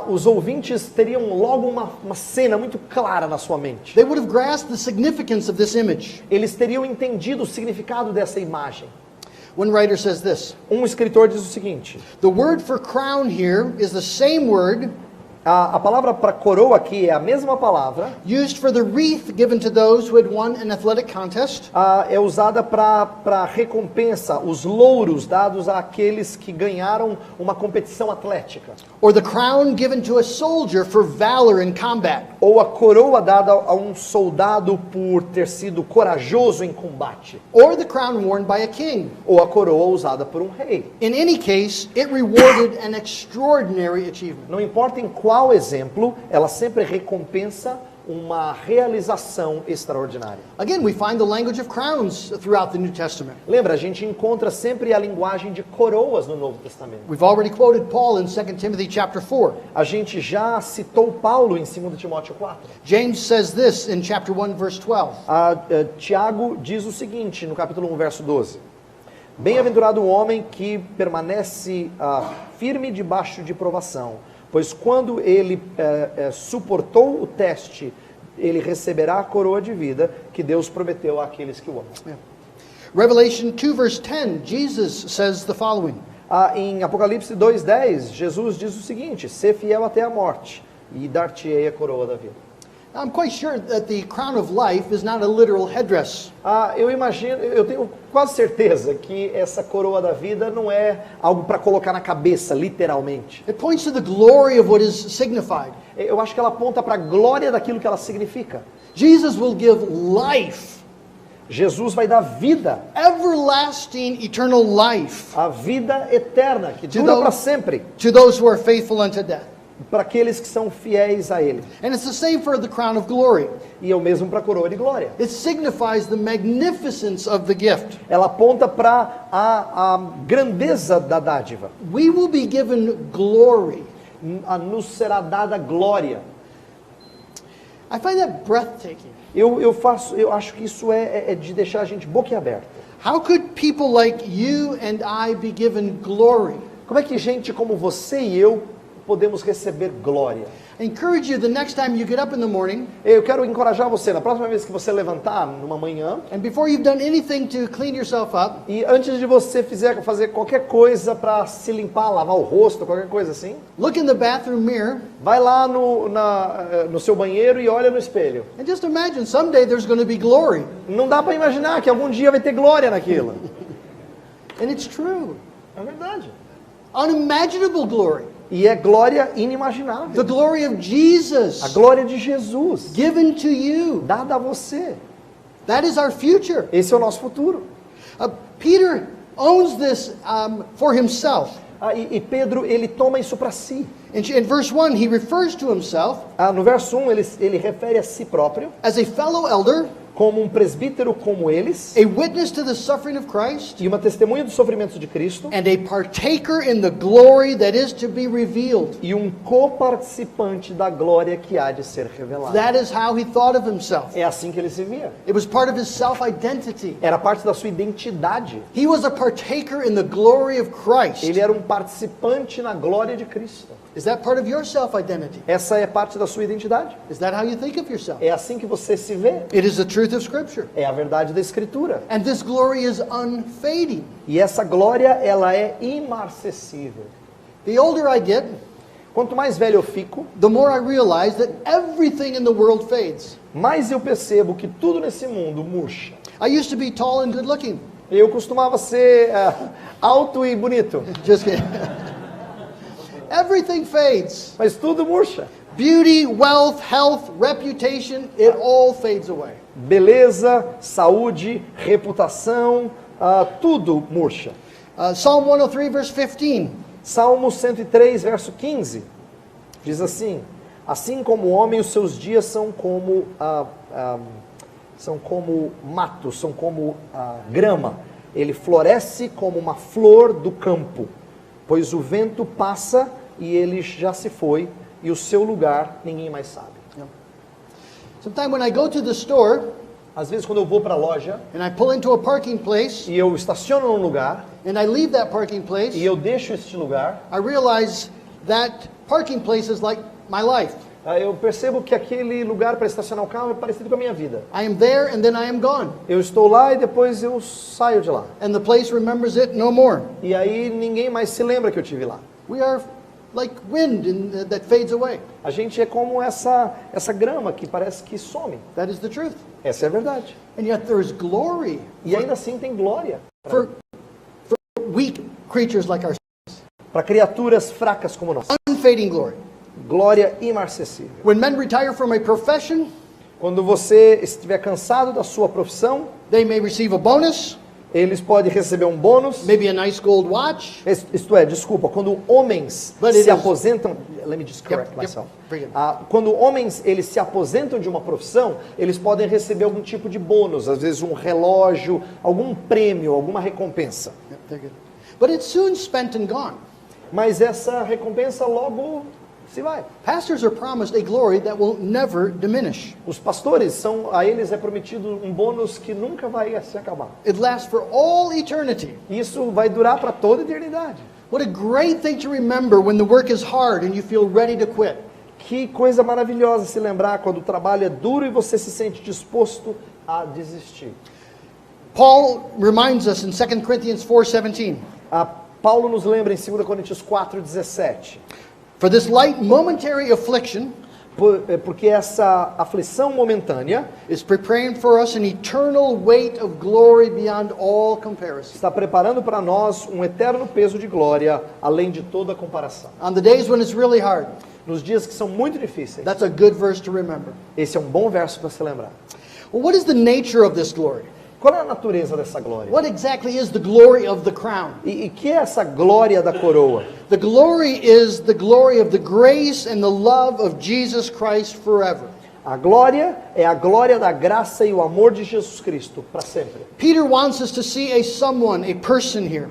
os ouvintes teriam logo uma cena muito clara na sua mente. They would have grasped the significance of this image. Eles teriam entendido o significado dessa imagem. One writer says this: Escritor diz o seguinte: the word for crown here is the same word a palavra para coroa aqui é a mesma palavra, used for the wreath given to those who had won an athletic contest, é usada para recompensa, os louros dados àqueles que ganharam uma competição atlética. or the crown given to a soldier for valor in combat. Ou a coroa dada a um soldado por ter sido corajoso em combate. Or the crown worn by a king. Ou a coroa usada por um rei. In any case, it rewarded an extraordinary achievement. Não importa em qual exemplo, ela sempre recompensa uma realização extraordinária. Again, we find the language of crowns throughout the New Testament. Lembra, a gente encontra sempre a linguagem de coroas no Novo Testamento. We've already quoted Paul in 2 Timothy chapter 4. A gente já citou Paulo em 2 Timóteo 4. James says this in chapter 1 verse 12. Tiago diz o seguinte no capítulo 1, verso 12. Bem-aventurado o homem que permanece firme debaixo de provação, pois quando ele suportou o teste, ele receberá a coroa de vida que Deus prometeu àqueles que o amam. Yeah. Revelation 2 verse 10, Jesus says the following. Em Apocalipse 2:10, Jesus diz o seguinte: "Sê fiel até a morte, e dar-te-ei a coroa da vida." Now, I'm quite sure that the crown of life is not a literal headdress. Eu tenho quase certeza que essa coroa da vida não é algo para colocar na cabeça, literalmente. It points to the glory of what is signified. Eu acho que ela aponta para a glória daquilo que ela significa. Jesus will give life, Jesus vai dar vida, everlasting, eternal life, a vida eterna, que To dura those- para sempre, to those who are faithful unto death. para aqueles que são fiéis a Ele. And it's the same for the crown of glory. E é o mesmo para a coroa de glória. It signifies the magnificence of the gift. Ela aponta para a grandeza da dádiva. We will be given glory. Nos será dada glória. I find that breathtaking. Eu acho que isso é de deixar a gente boquiaberta. How could people like you and I be given glory? Como é que gente como você e eu podemos receber glória? I encourage you the next time you get up in the morning, Eu quero encorajar você, na próxima vez que você levantar numa manhã, and before you've done anything to clean yourself up, e antes de você fazer qualquer coisa para se limpar, lavar o rosto, qualquer coisa assim, look in the bathroom mirror, vai lá no seu banheiro e olha no espelho. and just imagine someday there's going to be glory. Não dá para imaginar que algum dia vai ter glória naquilo. And it's true. É verdade. Unimaginable glory. E é glória inimaginável. The glory of Jesus A glória de Jesus, given to you. dada a você. That is our future. Esse é o nosso futuro. Peter owns this for himself. E Pedro, ele toma isso para si. In verse 1, he refers to himself No verso 1, ele refere a si próprio as a fellow elder, como um presbítero como eles, a witness to the suffering of Christ, e uma testemunha dos sofrimentos de Cristo, and a partaker in the glory that is to be revealed. e um coparticipante da glória que há de ser revelada. That is how he thought of himself. É assim que ele se via. It was part of his self-identity. Era parte da sua identidade. He was a partaker in the glory of Christ. Ele era um participante na glória de Cristo. Is that part of your self-identity? Essa é parte da sua identidade. Is that how you think of yourself? É assim que você se vê. It is the truth of Scripture. É a verdade da Escritura. And this glory is unfading. E essa glória, ela é imarcessível. The older I get, Quanto mais velho eu fico, the more I realize that everything in the world fades. mais eu percebo que tudo nesse mundo murcha. I used to be tall and good looking. Eu costumava ser alto e bonito, Just kidding. Everything fades. mas tudo murcha. Beauty, wealth, health, reputation, it all fades away. Beleza, saúde, reputação, tudo murcha. Psalm 103, verse 15. Salmo 103, verso 15, diz assim: assim como o homem, os seus dias são como mato, são como grama. Ele floresce como uma flor do campo, pois o vento passa e ele já se foi, e o seu lugar ninguém mais sabe. Sometimes when I go to the store Às vezes quando eu vou para a loja and I pull into a parking place e eu estaciono num lugar and I leave that parking place, e eu deixo este lugar, I realize that parking place is like my life. eu percebo que aquele lugar para estacionar o carro é parecido com a minha vida. I am there and then I am gone. Eu estou lá e depois eu saio de lá. And the place remembers it no more. E aí ninguém mais se lembra que eu tive lá. We are like wind that fades away. A gente é como essa grama que parece que some. That is the truth. Essa é a verdade. And yet there is glory E ainda assim tem glória for weak creatures like ourselves. para criaturas fracas como nós. Unfading glory. Glória imarcessível. When men retire from a profession, Quando você estiver cansado da sua profissão, they may receive a bonus, eles podem receber um bônus. maybe a nice gold watch. Isto é, desculpa, quando homens But it se is- aposentam, let me just correct Yep, myself. bring it. Quando homens eles se aposentam de uma profissão, eles podem receber algum tipo de bônus, às vezes um relógio, algum prêmio, alguma recompensa. Yep, they're good. But it's soon spent and gone. Mas essa recompensa logo se vai. Pastors are promised a glory that will never diminish. Os pastores a eles é prometido um bônus que nunca vai se acabar. It lasts for all eternity. Isso vai durar para toda a eternidade. What a great thing to remember when the work is hard and you feel ready to quit. Que coisa maravilhosa se lembrar quando o trabalho é duro e você se sente disposto a desistir. Paul reminds us in 2 Corinthians 4:17. Paulo nos lembra em 2 Coríntios 4:17. For this light momentary affliction Porque essa aflição momentânea is preparing for us an eternal weight of glory beyond all comparison. está preparando para nós um eterno peso de glória, além de toda comparação. On the days when it's really hard, Nos dias que são muito difíceis, that's a good verse to remember. esse é um bom verso para se lembrar. Well, what is the nature of this glory? Qual é a natureza dessa glória? What exactly is the glory of the crown? E que é essa glória da coroa? The glory is the glory of the grace and the love of Jesus Christ forever. A glória é a glória da graça e o amor de Jesus Cristo para sempre. Peter wants us to see a someone, a person here.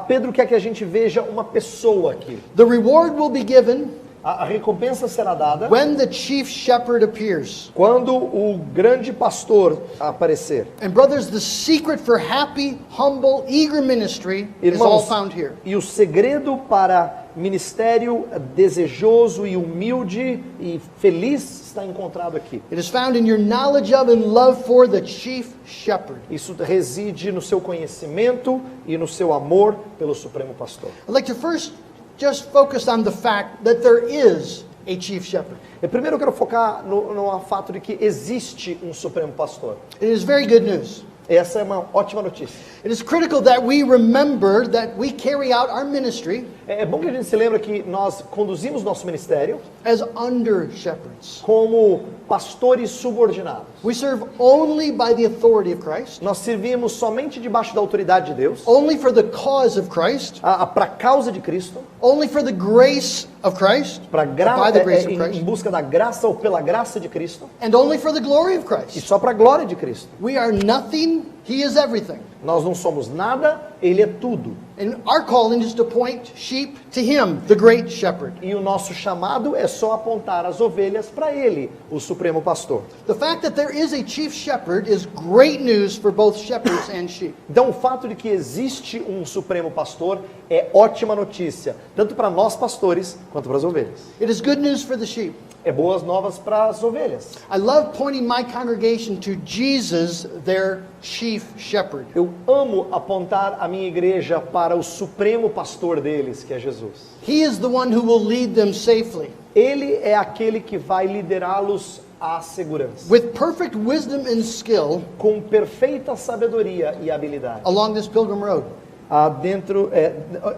Pedro quer que a gente veja uma pessoa aqui. The reward will be given A recompensa será dada when the chief shepherd appears. quando o grande pastor aparecer. And brothers, the secret for happy, humble, eager ministry is all Irmãos, found here. e o segredo para ministério desejoso e humilde e feliz está encontrado aqui. It is found in your knowledge of and love for the chief shepherd. Isso reside no seu conhecimento e no seu amor pelo Supremo Pastor. I'd like to first just focus on the fact that there is a chief shepherd. Primeiro eu quero focar no fato de que existe um Supremo Pastor. It is very good news. Essa é uma ótima notícia. It is critical that we remember that we carry out our ministry É bom que a gente se lembre que nós conduzimos nosso ministério as under shepherds. como pastores subordinados. We serve only by the authority of Christ, Nós servimos somente debaixo da autoridade de Deus, only for the cause of Christ, para a causa de Cristo, only for the grace of Christ, para by the grace of em Christ, busca da graça ou pela graça de Cristo, and only for the glory of e Christ. só para a glória de Cristo. We are nothing, He is everything. Nós não somos nada, Ele é tudo. And our calling is to point sheep to Him, the great shepherd. E o nosso chamado é só apontar as ovelhas para Ele, o Supremo Pastor. The fact that there is a chief shepherd is great news for both shepherds and sheep. Então, o fato de que existe um Supremo Pastor é ótima notícia, tanto para nós pastores quanto para as ovelhas. It is good news for the sheep. É boas novas para as ovelhas. I love pointing my congregation to Jesus, their chief shepherd. Eu amo apontar a minha igreja para o Supremo Pastor deles, que é Jesus. He is the one who will lead them safely. Ele é aquele que vai liderá-los à segurança, With perfect wisdom and skill com perfeita sabedoria e habilidade, along this pilgrim road.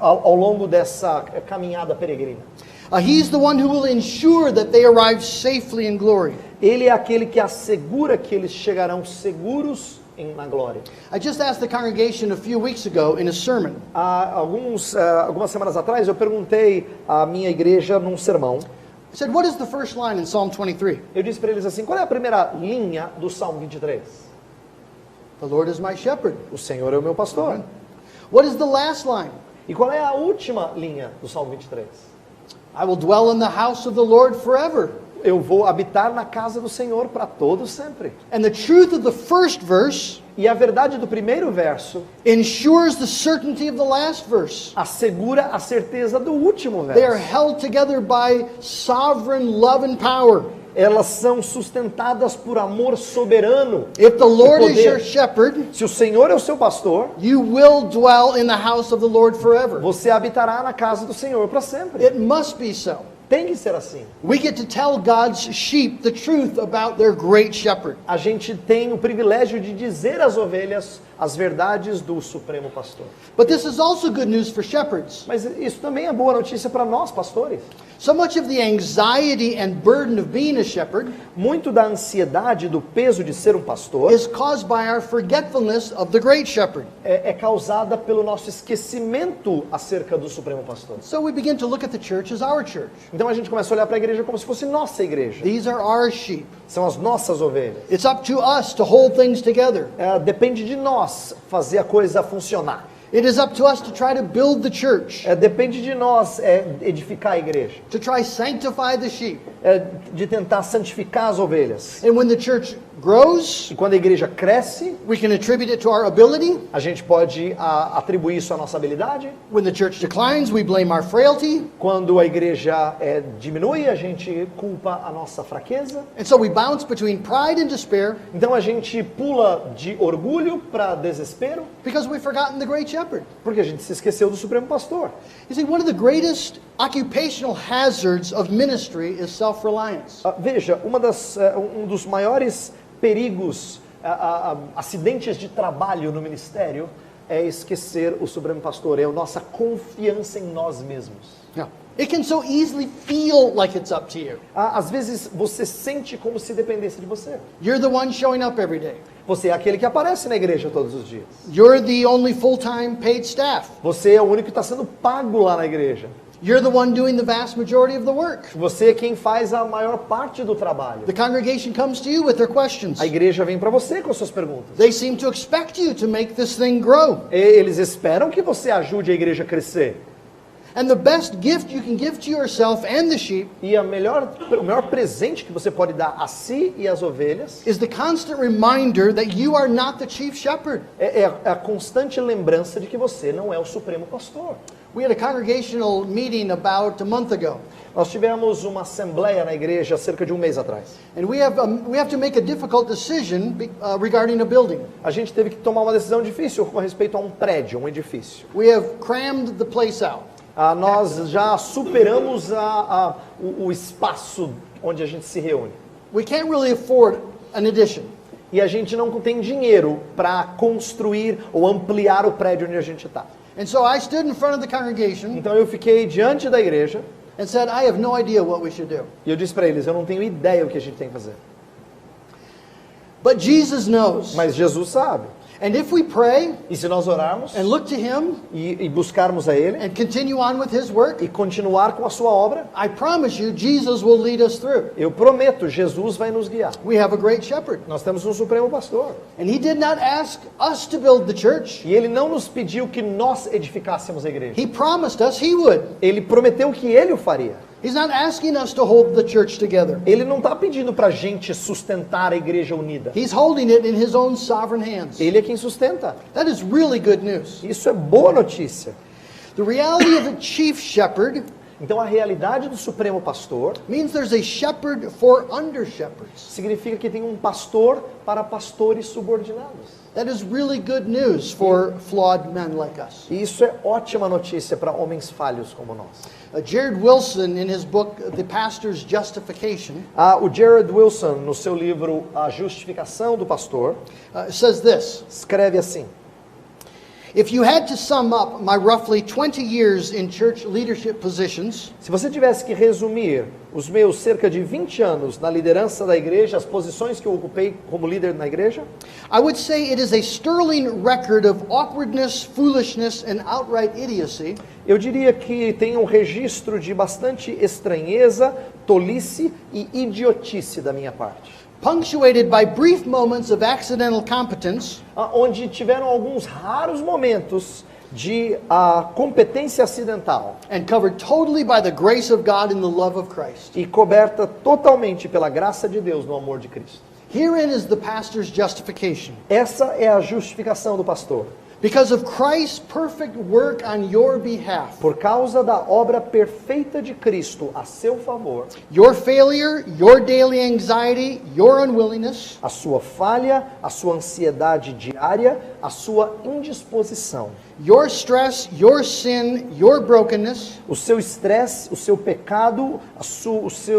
ao longo dessa caminhada peregrina. He's the one who will ensure that they arrive safely in glory. Ele é aquele que assegura que eles chegarão seguros na glória. I just asked the congregation a few weeks ago in a sermon. Algumas semanas atrás eu perguntei à minha igreja num sermão. I said, what is the first line in Psalm 23? Eu disse para eles assim: qual é a primeira linha do Salmo 23? The Lord is my shepherd. O Senhor é o meu pastor. What is the last line? E qual é a última linha do Salmo 23? I will dwell in the house of the Lord forever. Eu vou habitar na casa do Senhor para todo sempre. And the truth of the first verse E a verdade do primeiro verso ensures the certainty of the last verse. assegura a certeza do último They are verso. held together by sovereign love and power. Elas são sustentadas por amor soberano. If the Lord e is your poder. shepherd, Se o Senhor é o seu pastor, you will dwell in the house of the Lord forever. você habitará na casa do Senhor para sempre. It must be so. Tem que ser assim. We get to tell God's sheep the truth about their great shepherd. A gente tem o privilégio de dizer às ovelhas as verdades do Supremo Pastor. But this is also good news for shepherds. Mas isso também é boa notícia para nós, pastores. So much of the anxiety and burden of being a shepherd Muito da ansiedade, do peso de ser um pastor, is caused by our forgetfulness of the great shepherd. é causada pelo nosso esquecimento acerca do Supremo Pastor. So we begin to look at the church as our church. Então a gente começa a olhar para a igreja como se fosse nossa igreja. These are our sheep. São as nossas ovelhas. It's up to us to hold things together. Depende de nós fazer a coisa funcionar. It is up to us to try to build the church, Depende de nós edificar a igreja. to try sanctify the sheep. De tentar santificar as ovelhas. And when the church grows, E quando a igreja cresce, we can attribute it to our ability. a gente pode atribuir isso à nossa habilidade. When the church declines, we blame our frailty. Quando a igreja diminui, a gente culpa a nossa fraqueza. And so we bounce between pride and despair Então a gente pula de orgulho para desespero, because we've forgotten the great shepherd. porque a gente se esqueceu do Supremo Pastor. You see, one of the greatest occupational hazards of ministry is self-reliance. Veja, um dos maiores perigos, acidentes de trabalho no ministério, é esquecer o Supremo Pastor, é a nossa confiança em nós mesmos. Yeah. It can so easily feel like it's up to you. Às vezes você sente como se dependesse de você. You're the one showing up every day. Você é aquele que aparece na igreja todos os dias. You're the only full-time paid staff. Você é o único que está sendo pago lá na igreja. You're the one doing the vast majority of the work. Você é quem faz a maior parte do trabalho. The congregation comes to you with their questions. A igreja vem para você com as suas perguntas. They seem to expect you to make this thing grow. Eles esperam que você ajude a igreja a crescer. And the best gift you can give to yourself and the sheep E o maior presente que você pode dar a si e às ovelhas is the constant reminder that you are not the chief shepherd. é a constante lembrança de que você não é o Supremo Pastor. We had a congregational meeting about a month ago. Nós tivemos uma assembleia na igreja há cerca de um mês atrás. And we have to make a difficult decision regarding a building. A gente teve que tomar uma decisão difícil com respeito a um prédio, um edifício. We have crammed the place out. Nós já superamos o espaço onde a gente se reúne. We can't really afford an addition. e a gente não tem dinheiro para construir ou ampliar o prédio onde a gente está. And so I stood in front of the congregation Então eu fiquei diante da igreja and said, I have no idea what we should do. e eu disse para eles, eu não tenho ideia o que a gente tem que fazer. But Jesus knows. Mas Jesus sabe. And if we pray E se nós orarmos and look to Him e buscarmos a Ele and continue on with His work, e continuar com a sua obra, I promise you, Jesus will lead us through. eu prometo, Jesus vai nos guiar. We have a great shepherd. Nós temos um Supremo Pastor. And He did not ask us to build the church. E Ele não nos pediu que nós edificássemos a igreja. He promised us He would. Ele prometeu que Ele o faria. He's not asking us to hold the church together. Ele não está pedindo para a gente sustentar a igreja unida. He's holding it in His own sovereign hands. Ele é quem sustenta. That is really good news. Isso é boa notícia. The reality of a chief shepherd Então a realidade do Supremo Pastor means there's a shepherd for under shepherds. significa que tem um pastor para pastores subordinados. That is really good news for flawed men like us. E isso é ótima notícia para homens falhos como nós. Jared Wilson, in his book, The Pastor's Justification, O Jared Wilson, no seu livro A Justificação do Pastor, says this. escreve assim: If you had to sum up my roughly 20 years in church leadership positions, se você tivesse que resumir os meus cerca de 20 anos na liderança da igreja, as posições que eu ocupei como líder na igreja, I would say it is a sterling record of awkwardness, foolishness, and outright idiocy, eu diria que tem um registro de bastante estranheza, tolice e idiotice da minha parte. punctuated by brief moments of accidental competence, Onde tiveram alguns raros momentos de competência acidental and covered totally by the grace of God and the love of Christ. e coberta totalmente pela graça de Deus no amor de Cristo. Herein is the pastor's justification. Essa é a justificação do pastor. Because of Christ's perfect work on your behalf, Por causa da obra perfeita de Cristo a seu favor, your failure, your daily anxiety, your unwillingness, a sua falha, a sua ansiedade diária, a sua indisposição, your stress, your sin, your brokenness, o seu estresse, o seu pecado,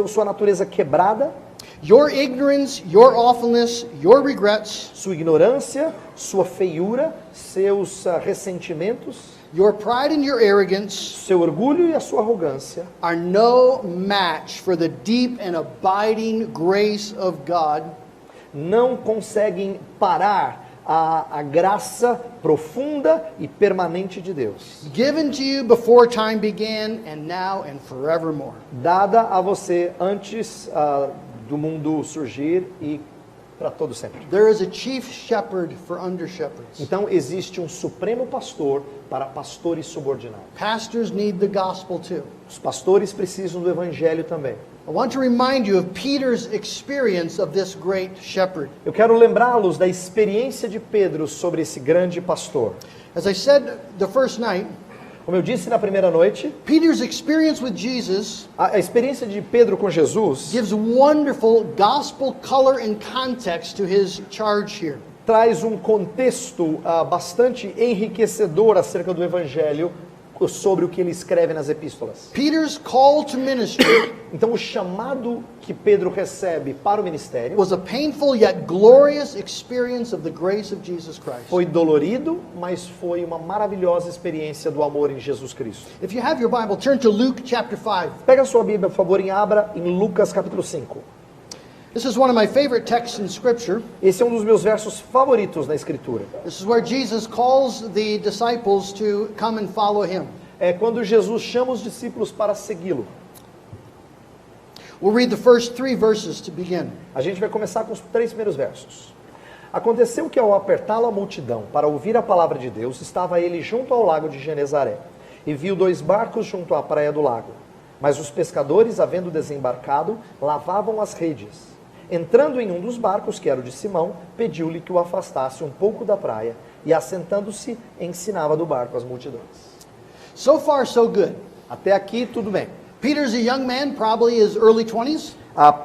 sua natureza quebrada, your ignorance, your awfulness, your regrets, sua ignorância, sua feiura, seus ressentimentos, your pride and your arrogance seu orgulho e a sua arrogância are no match for the deep and abiding grace of God não conseguem parar a graça profunda e permanente de Deus, given to you before time began and now and forevermore. dada a você antes do mundo surgir e para todo sempre. There is a chief shepherd for under shepherds. Então existe um supremo pastor para pastores subordinados. Pastors need the gospel too. Os pastores precisam do evangelho também. I want to remind you of Peter's experience of this great shepherd. Eu quero lembrá-los da experiência de Pedro sobre esse grande pastor. As I said the first night, Como eu disse na primeira noite, Peter's experience with Jesus a experiência de Pedro com Jesus gives wonderful gospel color and context to his charge here. traz um contexto bastante enriquecedor acerca do evangelho sobre o que ele escreve nas epístolas. Peter's call to ministry Então o chamado que Pedro recebe para o ministério was a painful yet glorious experience of the grace of Jesus Christ. foi dolorido, mas foi uma maravilhosa experiência do amor em Jesus Cristo. If you have your Bible, turn to Luke chapter 5. Pega a sua Bíblia, por favor, e abra em Lucas capítulo 5. This is one of my favorite texts in Scripture. Esse é um dos meus versos favoritos na Escritura. This is where Jesus calls the disciples to come and follow him. É quando Jesus chama os discípulos para segui-lo. We'll read the first 3 verses to begin. A gente vai começar com os 3 primeiros versos. Aconteceu que ao apertá-lo a multidão para ouvir a palavra de Deus, estava ele junto ao lago de Genezaré, e viu 2 barcos junto à praia do lago. Mas os pescadores, havendo desembarcado, lavavam as redes. Entrando em um dos barcos, que era o de Simão, pediu-lhe que o afastasse um pouco da praia, e assentando-se, ensinava do barco as multidões. So far, so good. Até aqui, tudo bem. Peter's a young man, probably his early 20s.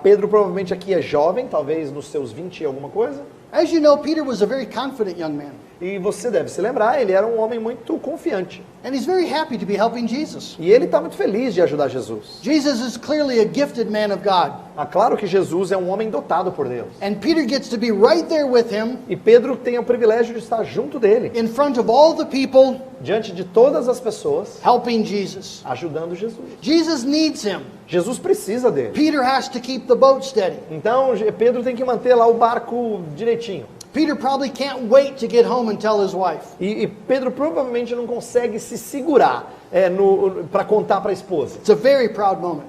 Pedro provavelmente aqui é jovem, talvez nos seus 20 e alguma coisa. As you know, Peter was a very confident young man. E você deve se lembrar, ele era um homem muito confiante. And he's very happy to be helping Jesus. E ele está muito feliz de ajudar Jesus. Jesus is clearly a gifted man of God. Ah, claro que Jesus é um homem dotado por Deus. And Peter gets to be right there with him E Pedro tem o privilégio de estar junto dele, in front of all the people diante de todas as pessoas, helping Jesus. ajudando Jesus. Jesus needs him. Jesus precisa dele. Peter has to keep the boat steady. Então Pedro tem que manter lá o barco direitinho. Peter probably can't wait to get home and tell his wife. E Pedro provavelmente não consegue se segurar para contar para a esposa. It's a very proud moment.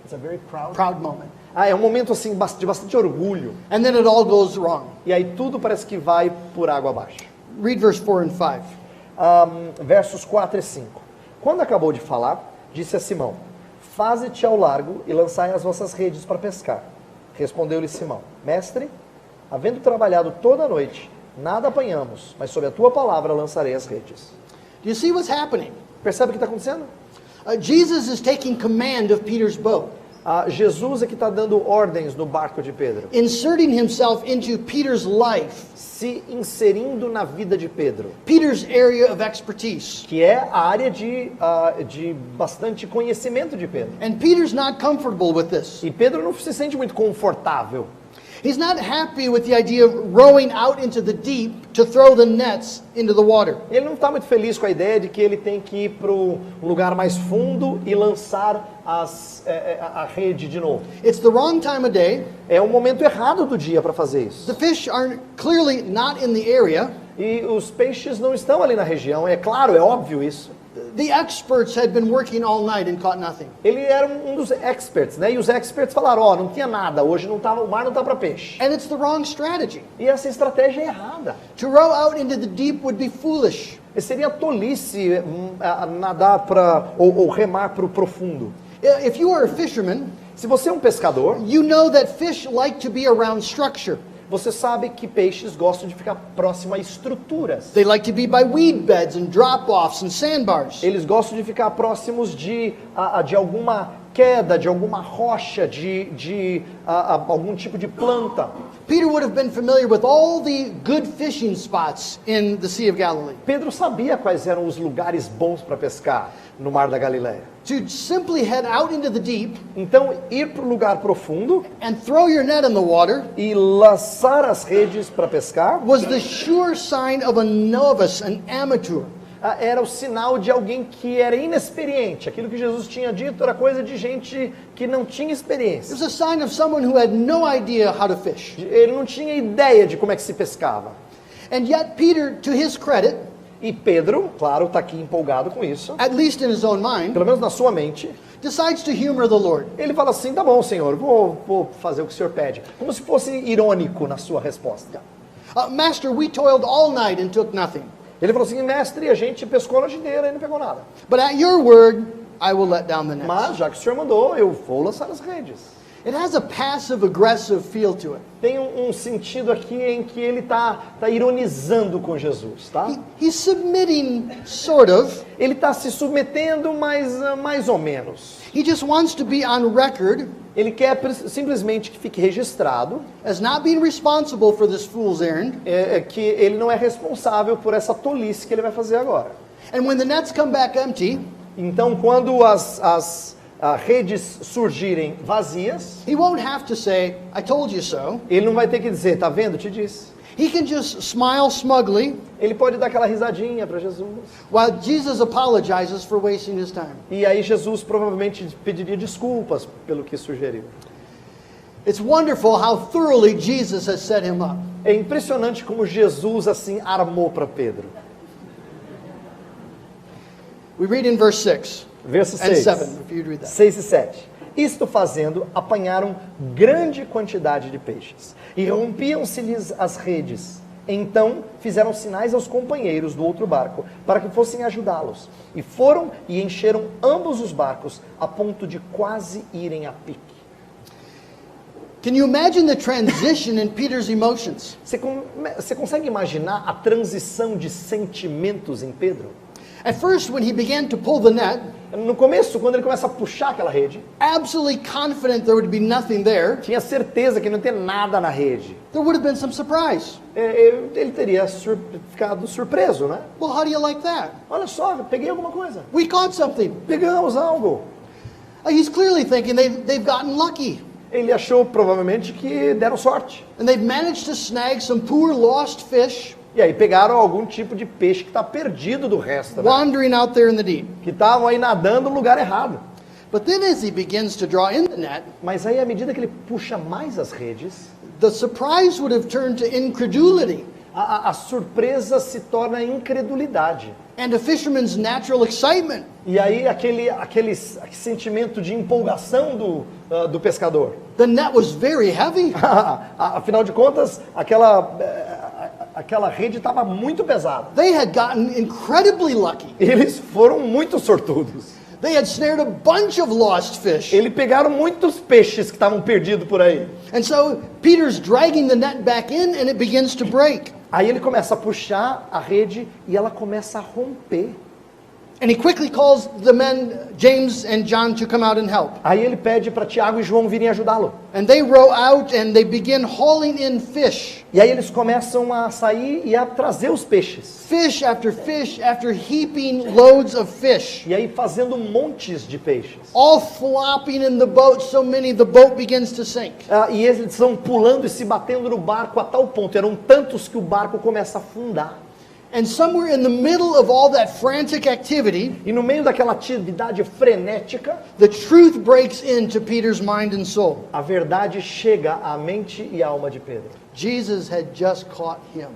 It's a very Proud moment. É um momento assim de bastante orgulho. And then it all goes wrong. E aí tudo parece que vai por água abaixo. Read verse 4 and 5. Versos 4 e 5. Quando acabou de falar, disse a Simão: Faze-te ao largo e lançai as vossas redes para pescar. Respondeu-lhe Simão: Mestre, havendo trabalhado toda a noite, nada apanhamos, mas sob a tua palavra lançarei as redes. Do you see what's happening? Percebe o que está acontecendo? Jesus is taking command of Peter's boat, Jesus é que está dando ordens no barco de Pedro, inserting himself into Peter's life, se inserindo na vida de Pedro, Peter's area of expertise. que é a área de bastante conhecimento de Pedro. And Peter's not comfortable with this. E Pedro não se sente muito confortável. He's not happy with the idea of rowing out into the deep to throw the nets into the water. Ele não está muito feliz com a ideia de que ele tem que ir para um lugar mais fundo e lançar a rede de novo. It's the wrong time of day. É o momento errado do dia para fazer isso. The fish are clearly not in the area. E os peixes não estão ali na região, é claro, é óbvio isso. The experts had been working all night and caught nothing. Ele era um dos experts, né? E os experts falaram, não tinha nada, hoje não tava, o mar não tá para peixe. And it's the wrong strategy. E essa estratégia é errada. To row out into the deep would be foolish. E seria tolice nadar ou remar para o profundo. If you are a fisherman, Se você é um pescador, you know that fish like to be around structure. você sabe que peixes gostam de ficar próximo a estruturas. They like to be by weed beds and drop-offs and sandbars. Eles gostam de ficar próximos de alguma queda, de alguma rocha, de algum tipo de planta. Peter would have been familiar with all the good fishing spots in the Sea of Galilee. Pedro sabia quais eram os lugares bons para pescar no Mar da Galileia. To simply head out into the deep Então, ir para o lugar profundo and throw your net in the water e lançar as redes para pescar was the sure sign of a novice, an amateur. era o sinal de alguém que era inexperiente. Aquilo que Jesus tinha dito era coisa de gente que não tinha It experiência. was a sign of someone who had no idea how to fish. Ele não tinha ideia de como é que se pescava. And yet Peter, to his credit, E Pedro, claro, está aqui empolgado com isso, at least in his own mind, pelo menos na sua mente, decides to humor the Lord. ele fala assim, tá bom, Senhor, vou fazer o que o Senhor pede. Como se fosse irônico na sua resposta. Master, we toiled all night and took nothing. Ele falou assim, mestre, a gente pescou a noite inteira e não pegou nada. But at your word, I will let down the nets. Mas, já que o Senhor mandou, eu vou lançar as redes. It has a passive-aggressive feel to it. Tem um sentido aqui em que ele tá ironizando com Jesus, tá? He's submitting, sort of. Ele está se submetendo, mas mais ou menos. He just wants to be on record Ele quer simplesmente que fique registrado as not being responsible for this fool's errand. que ele não é responsável por essa tolice que ele vai fazer agora. And when the nets come back empty, Então, quando as redes surgirem vazias, he won't have to say, I told you so. ele não vai ter que dizer, tá vendo, te disse. He can just smile smugly Ele pode dar aquela risadinha para Jesus. while Jesus apologizes for wasting his time. E aí Jesus provavelmente pediria desculpas pelo que sugeriu. It's wonderful how thoroughly Jesus has set him up. É impressionante como Jesus assim armou para Pedro. We read in verse 6 Verso and 6. 7, if you'd read that. 6 e 7. Isto fazendo, apanharam grande quantidade de peixes, e rompiam-se-lhes as redes. Então fizeram sinais aos companheiros do outro barco, para que fossem ajudá-los. E foram e encheram ambos os barcos, a ponto de quase irem a pique. Can you imagine the transition in Peter's emotions? Você consegue imaginar a transição de sentimentos em Pedro? At first, when he began to pull the net, No começo, quando ele começa a puxar aquela rede, absolutely confident there would be nothing there, tinha certeza que não tem nada na rede. there would have been some surprise. Ele teria ficado surpreso, né? Well, how do you like that? Olha só, peguei alguma coisa. We caught something. Pegamos algo. He's clearly thinking they've gotten lucky. Ele achou provavelmente que deram sorte. And they've managed to snag some poor lost fish E aí pegaram algum tipo de peixe que está perdido do resto, né? wandering out there in the deep. Que estavam aí nadando no lugar errado. But then as he begins to draw in the net, Mas aí, à medida que ele puxa mais as redes, the surprise would have turned to incredulity. a surpresa se torna incredulidade. And a fisherman's natural excitement. E aí aquele sentimento de empolgação do pescador. The net was very heavy. Afinal de contas, aquela rede estava muito pesada. They had gotten incredibly lucky. Eles foram muito sortudos. They had snared a bunch of lost fish. Eles pegaram muitos peixes que estavam perdidos por aí. And so Peter's dragging the net back in and it begins to break. Aí ele começa a puxar a rede e ela começa a romper. And he quickly calls the men, James and John, to come out and help. Aí ele pede para Tiago e João virem ajudá-lo. And they row out and they begin hauling in fish. E aí eles começam a sair e a trazer os peixes. Fish after heaping loads of fish. E aí fazendo montes de peixes. All flopping in the boat, so many the boat begins to sink. E eles estão pulando e se batendo no barco a tal ponto. Eram tantos que o barco começa a afundar. And somewhere in the middle of all that frantic activity, E no meio daquela atividade frenética, the truth breaks into Peter's mind and soul. a verdade chega à mente e à alma de Pedro. Jesus had just caught him.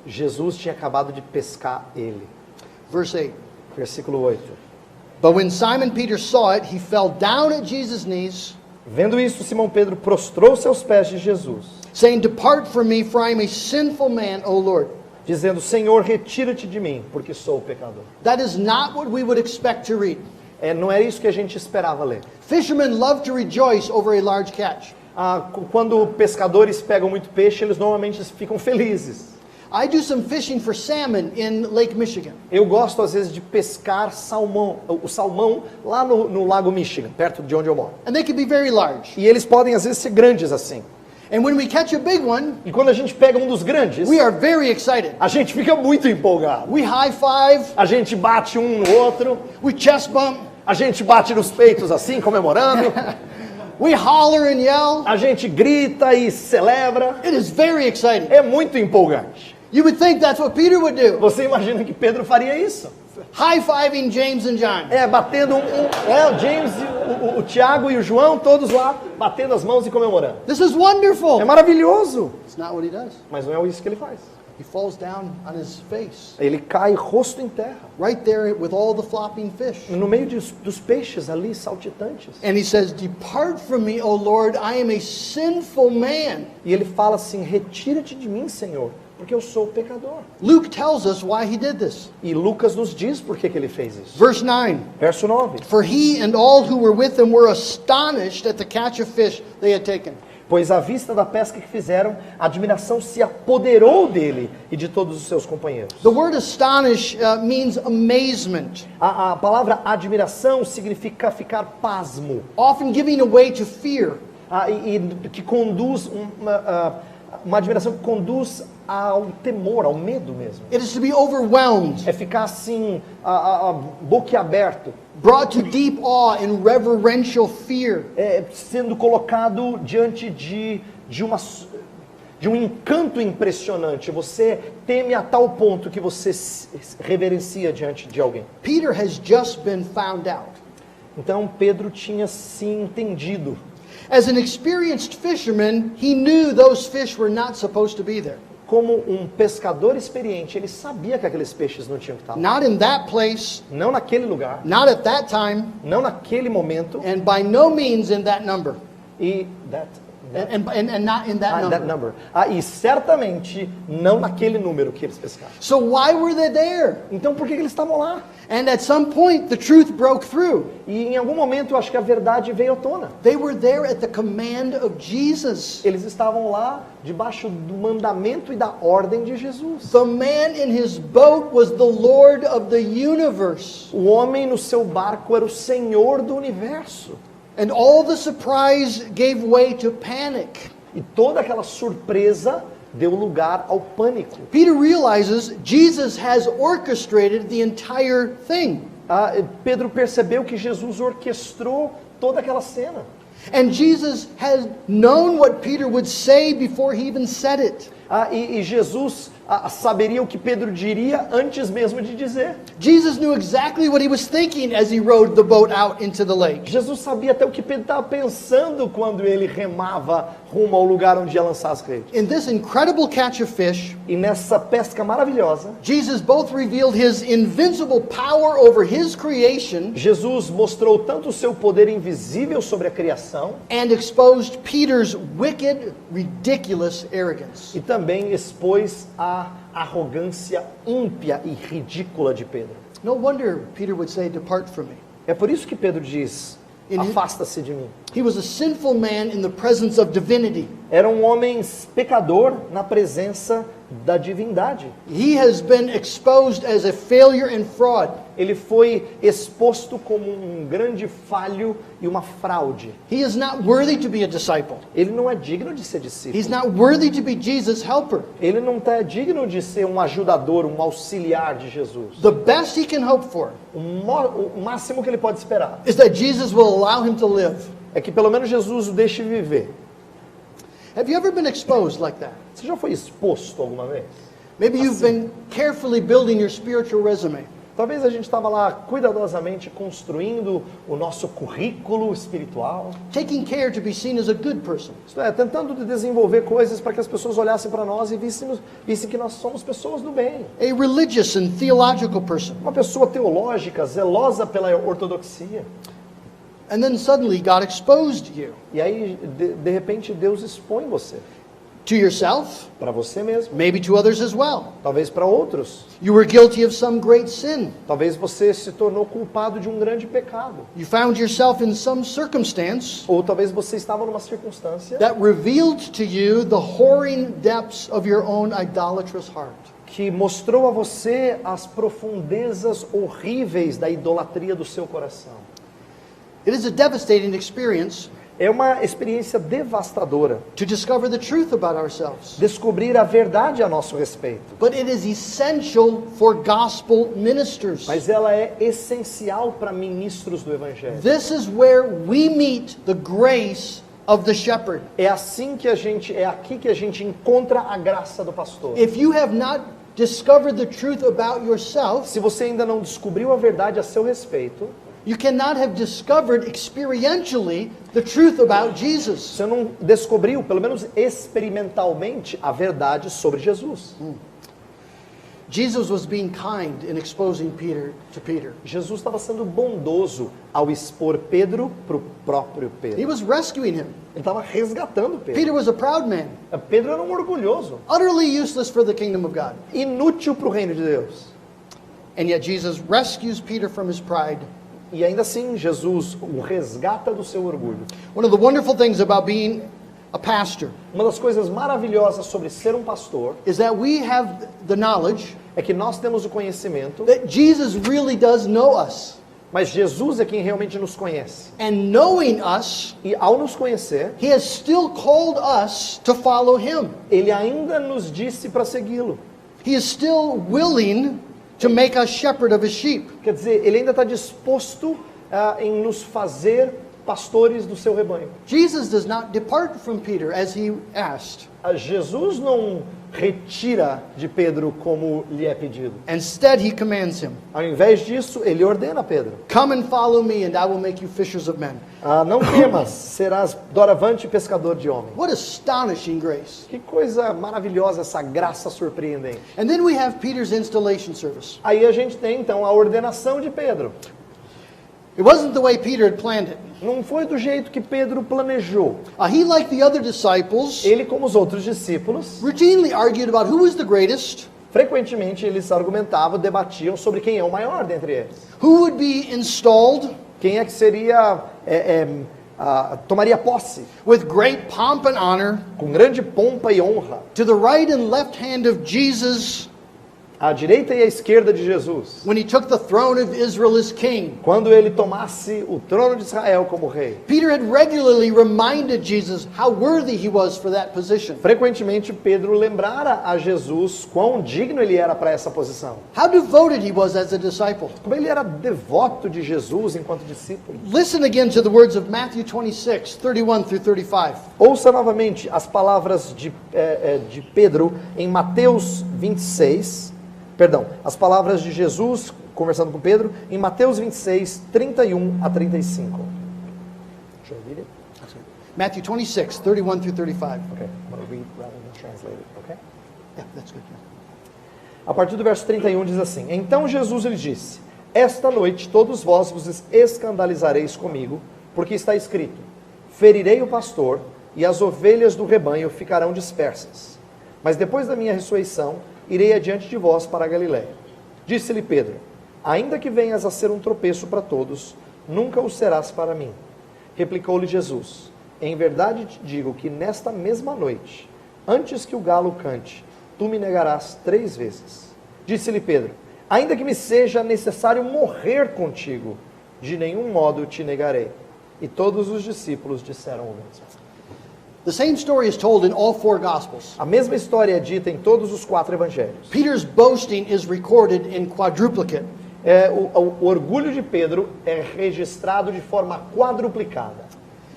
Jesus tinha acabado de pescar ele. Verse 8. Versículo 8. But when Simon Peter saw it, he fell down at Jesus' knees, Vendo isso, Simão Pedro prostrou-se aos pés de Jesus, saying, "Depart from me, for I am a sinful man, O Lord." dizendo: Senhor, retira-te de mim, porque sou pecador. That is not what we would expect to read. Não era isso que a gente esperava ler. Fishermen love to rejoice over a large catch. Quando pescadores pegam muito peixe, eles normalmente ficam felizes. I do some fishing for salmon in Lake Michigan. Eu gosto às vezes de pescar o salmão lá no Lago Michigan, perto de onde eu moro. And they can be very large. E eles podem às vezes ser grandes assim. And when we catch a big one, E quando a gente pega um dos grandes, we are very excited. a gente fica muito empolgado. We high five, A gente bate um no outro, we chest bump, a gente bate nos peitos assim, comemorando, we holler and yell. a gente grita e celebra. It is very exciting. É muito empolgante. You would think that's what Peter would do. Você imagina que Pedro faria isso? High-fiving James and John. Batendo o James, o Tiago e o João, todos lá, batendo as mãos e comemorando. This is wonderful. É maravilhoso. It's not what he does. Mas não é isso que ele faz. He falls down on his face, Ele cai rosto em terra, right there with all the flopping fish. no meio dos peixes ali saltitantes. And he says, "Depart from me, O Lord, I am a sinful man." E ele fala assim: retira-te de mim, Senhor, porque eu sou pecador. Luke tells us why he did this. E Lucas nos diz por que ele fez isso. Verse 9. Verso 9. For he and all who were with him were astonished at the catch of fish they had taken. Pois à vista da pesca que fizeram, a admiração se apoderou dele e de todos os seus companheiros. The word astonish means amazement, A palavra admiração significa ficar pasmo, often giving way to fear. que conduz uma admiração que conduz ao temor, ao medo mesmo. It is to be overwhelmed, É ficar assim, boquiaberto, brought to deep awe and reverential fear. sendo colocado diante de um encanto impressionante. Você teme a tal ponto que você se reverencia diante de alguém. Peter has just been found out. Então Pedro tinha se entendido. As an experienced fisherman, he knew those fish were not supposed to be there. Como um pescador experiente, ele sabia que aqueles peixes não tinham que estar lá. Not in that place, Não naquele lugar, not at that time, não naquele momento. and by no means in that number. E that and not in that That number. number. E certamente não naquele número que eles pescaram. So why were they there? Então por que eles estavam lá? And at some point, the truth broke through. E em algum momento eu acho que a verdade veio à tona. They were there at the command of Jesus. Eles estavam lá debaixo do mandamento e da ordem de Jesus. The man in his boat was the Lord of the universe. O homem no seu barco era o Senhor do universo. And all the surprise gave way to panic. E toda aquela surpresa deu lugar ao pânico. Peter realizes Jesus has orchestrated the entire thing. Pedro percebeu que Jesus orquestrou toda aquela cena. And Jesus has known what Peter would say before he even said it. E Jesus saberia o que Pedro diria antes mesmo de dizer. Jesus knew exactly what he was thinking as he rowed the boat out into the lake. Jesus sabia até o que Pedro estava pensando quando ele remava rumo ao lugar onde ia lançar as redes. In this incredible catch of fish, E nessa pesca maravilhosa, Jesus both revealed his invincible power over his creation Jesus mostrou tanto o seu poder invisível sobre a criação and exposed Peter's wicked, ridiculous arrogance. e também expôs a arrogância ímpia e ridícula de Pedro. No wonder Peter would say, "Depart from me." É por isso que Pedro diz: afasta-se de mim. He was a sinful man in the presence of divinity. Era um homem pecador na presença da divindade. He has been exposed as a failure and fraud. Ele foi exposto como um grande falho e uma fraude. He is not worthy to be a disciple. Ele não é digno de ser He's discípulo. not worthy to be Jesus' helper. Ele não é digno de ser um ajudador, um auxiliar de Jesus. The best he can hope for O máximo que ele pode esperar is that Jesus will allow him to live. é que pelo menos Jesus o deixe viver. Have you ever been exposed like that? Você já foi exposto alguma vez? Maybe you've been carefully building your spiritual resume. Talvez a gente estava lá cuidadosamente construindo o nosso currículo espiritual. Taking care to be seen as a good person. Isto é, tentando desenvolver coisas para que as pessoas olhassem para nós e vissem que nós somos pessoas do bem. A religious and theological person. Uma pessoa teológica, zelosa pela ortodoxia. And then suddenly God exposed you E aí, de repente, Deus expõe você. to yourself, Para você mesmo. maybe to others as well. Talvez para outros. You were guilty of some great sin. Talvez você se tornou culpado de um grande pecado. You found yourself in some circumstance Ou talvez você estava numa circunstância that revealed to you the whoring depths of your own idolatrous heart. que mostrou a você as profundezas horríveis da idolatria do seu coração. It is a devastating experience É uma experiência devastadora to discover the truth about ourselves. descobrir a verdade a nosso respeito. But it is essential for gospel ministers. Mas ela é essencial para ministros do Evangelho. This is where we meet the grace of the shepherd. É aqui que a gente encontra a graça do pastor. If you have not discovered the truth about yourself, Se você ainda não descobriu a verdade a seu respeito, you cannot have discovered experientially the truth about Jesus. você não descobriu, pelo menos experimentalmente, a verdade sobre Jesus. Jesus was being kind in exposing Peter to Peter. Jesus estava sendo bondoso ao expor Pedro para o próprio He Pedro. was rescuing him. Ele estava resgatando Pedro. Peter was a proud man, Pedro era um orgulhoso, utterly useless for the kingdom of God. inútil para o reino de Deus. And yet Jesus rescues Peter from his pride. E ainda assim, Jesus o resgata do seu orgulho. One of the wonderful things about being a pastor Uma das coisas maravilhosas sobre ser um pastor is that we have the knowledge é que nós temos o conhecimento, that Jesus really does know us. mas Jesus é quem realmente nos conhece. And knowing us, E ao nos conhecer, he has still called us to follow him. Ele ainda nos disse para segui-lo. He is still willing to make us shepherd of his sheep. Quer dizer, Ele ainda está disposto em nos fazer pastores do seu rebanho. Jesus does not depart from Peter as he asked. Jesus não retira de Pedro como lhe é pedido. Instead, he commands him, Ao invés disso, ele ordena a Pedro: "Come and follow me, and I will make you fishers of men." não temas, serás doravante pescador de homens. What astonishing grace. Que coisa maravilhosa essa graça surpreendente. And then we have Peter's installation service. Aí a gente tem então a ordenação de Pedro. It wasn't the way Peter had planned it. Não foi do jeito que Pedro planejou. He, like the other disciples, Ele, como os outros discípulos, routinely argued about who was the greatest, frequentemente eles argumentavam, debatiam sobre quem é o maior dentre eles. who would be installed Quem é que seria, tomaria posse with great pomp and honor com grande pompa e honra, to the right and left hand of Jesus à direita e à esquerda de Jesus, when he took the throne of Israel as king. quando ele tomasse o trono de Israel como rei. Peter had regularly reminded Jesus how worthy he was for that position. Frequentemente Pedro lembrara a Jesus quão digno ele era para essa posição. How devoted he was as a disciple. Como ele era devoto de Jesus enquanto discípulo. Listen again to the words of Matthew 26, 31 through 35. Ouça novamente as palavras de Pedro em Mateus 26, as palavras de Jesus conversando com Pedro em Mateus 26, 31 a 35. Should I read it? Matthew 26, 31 through 35. Okay, I'm going to read rather than translate it, okay? Yeah, that's good. A partir do verso 31 diz assim: Então Jesus lhe disse: Esta noite todos vós vos escandalizareis comigo, porque está escrito: Ferirei o pastor, e as ovelhas do rebanho ficarão dispersas. Mas depois da minha ressurreição, irei adiante de vós para a Galiléia. Disse-lhe Pedro: Ainda que venhas a ser um tropeço para todos, nunca o serás para mim. Replicou-lhe Jesus: Em verdade te digo que nesta mesma noite, antes que o galo cante, tu me negarás 3 vezes. Disse-lhe Pedro: Ainda que me seja necessário morrer contigo, de nenhum modo te negarei. E todos os discípulos disseram o mesmo. The same story is told in all 4 Gospels. A mesma história é dita em todos os 4 evangelhos. Peter's boasting is recorded in quadruplicate. O orgulho de Pedro é registrado de forma quadruplicada.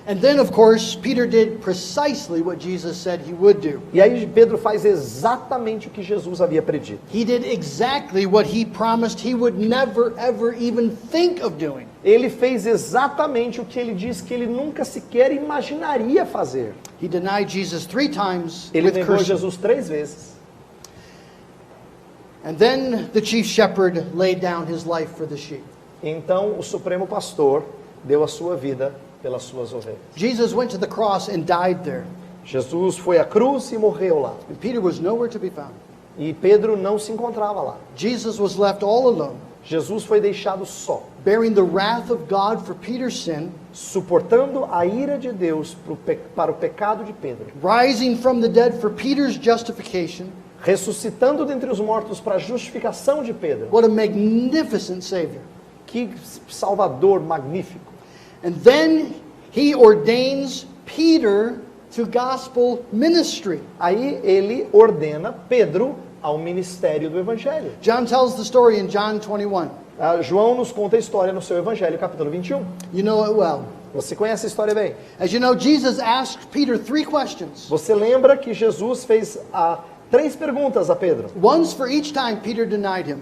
And then, of course, Peter did precisely what Jesus said he would do. E aí Pedro faz exatamente o que Jesus havia predito. He did exactly what he promised he would never, ever even think of doing. Ele fez exatamente o que ele disse que ele nunca sequer imaginaria fazer. He denied Jesus 3 times Ele with negou cursing. Jesus 3 vezes. And then the chief shepherd laid down his life for the sheep. Então o supremo pastor deu a sua vida pelas suas ovelhas. Jesus went to the cross and died there. Jesus foi à cruz e morreu lá. And Peter was nowhere to be found. E Pedro não se encontrava lá. Jesus was left all alone, Jesus foi deixado só, bearing the wrath of God for Peter's sin, suportando a ira de Deus para o pecado de Pedro, rising from the dead for Peter's justification. ressuscitando dentre os mortos para a justificação de Pedro. What a magnificent Savior. Que Salvador magnífico. And then he ordains Peter to gospel ministry. Aí ele ordena Pedro ao ministério do Evangelho. John tells the story in John 21. João nos conta a história no seu Evangelho, capítulo 21. You know it well. Você conhece a história bem. As you know, Jesus asked Peter 3 questions. Você lembra que Jesus fez 3 perguntas a Pedro? Once for each time Peter denied him.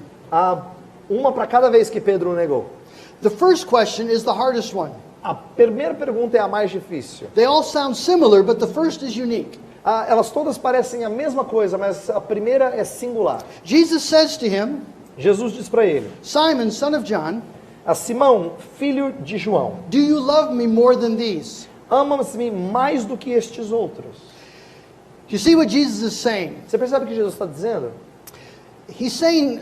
Uma para cada vez que Pedro o negou. The first question is the hardest one. A primeira pergunta é a mais difícil. They all sound similar, but the first is unique. Elas todas parecem a mesma coisa, mas a primeira é singular. Jesus says to him, Jesus diz para ele: Simon, son of John, Simão, filho de João, do you love me more than these? amas-me mais do que estes outros? Do you see what Jesus is saying? Você percebe o que Jesus está dizendo? He's saying,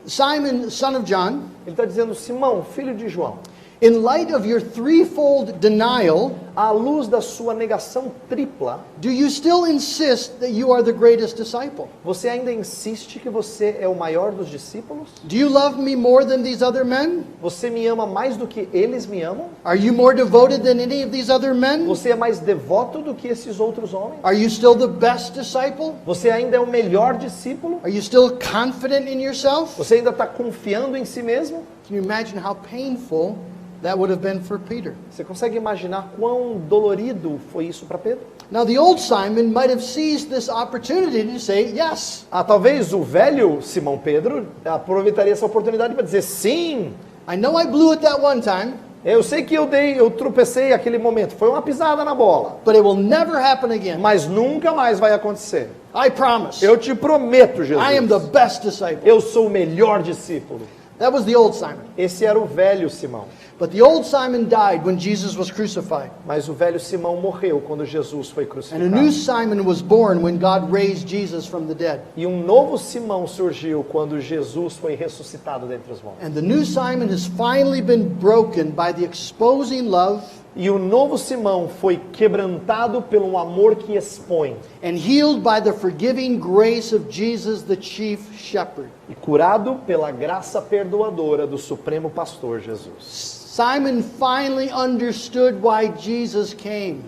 Simon, son of John, Ele está dizendo: Simão, filho de João, in light of your threefold denial, à luz da sua negação tripla, do you still insist that you are the greatest disciple? você ainda insiste que você é o maior dos discípulos? Do you love me more than these other men? Você me ama mais do que eles me amam? Are you more devoted than any of these other men? Você é mais devoto do que esses outros homens? Are you still the best disciple? Você ainda é o melhor discípulo? Are you still confident in yourself? Você ainda está confiando em si mesmo? Can you imagine how painful that would have been for Peter? Você consegue imaginar quão dolorido foi isso para Pedro? Now the old Simon might have seized this opportunity to say yes. Talvez o velho Simão Pedro aproveitaria essa oportunidade para dizer: sim, I know I blew it that one time, eu sei que eu tropecei aquele momento, foi uma pisada na bola, but it will never happen again. mas nunca mais vai acontecer. I promise. Eu te prometo, Jesus, I am the best disciple. eu sou o melhor discípulo. That was the old Simon. Esse era o velho Simão. But the old Simon died when Jesus was crucified. Mas o velho Simão morreu quando Jesus foi And a crucificado. new Simon was born when God raised Jesus from the dead. E um novo Simão surgiu quando Jesus foi ressuscitado dentre os mortos. And the new Simon has finally been broken by the exposing love E o novo Simão foi quebrantado pelo amor que expõe and healed by the forgiving grace of Jesus, the chief shepherd. e curado pela graça perdoadora do Supremo Pastor Jesus. Simon finally understood why Jesus came.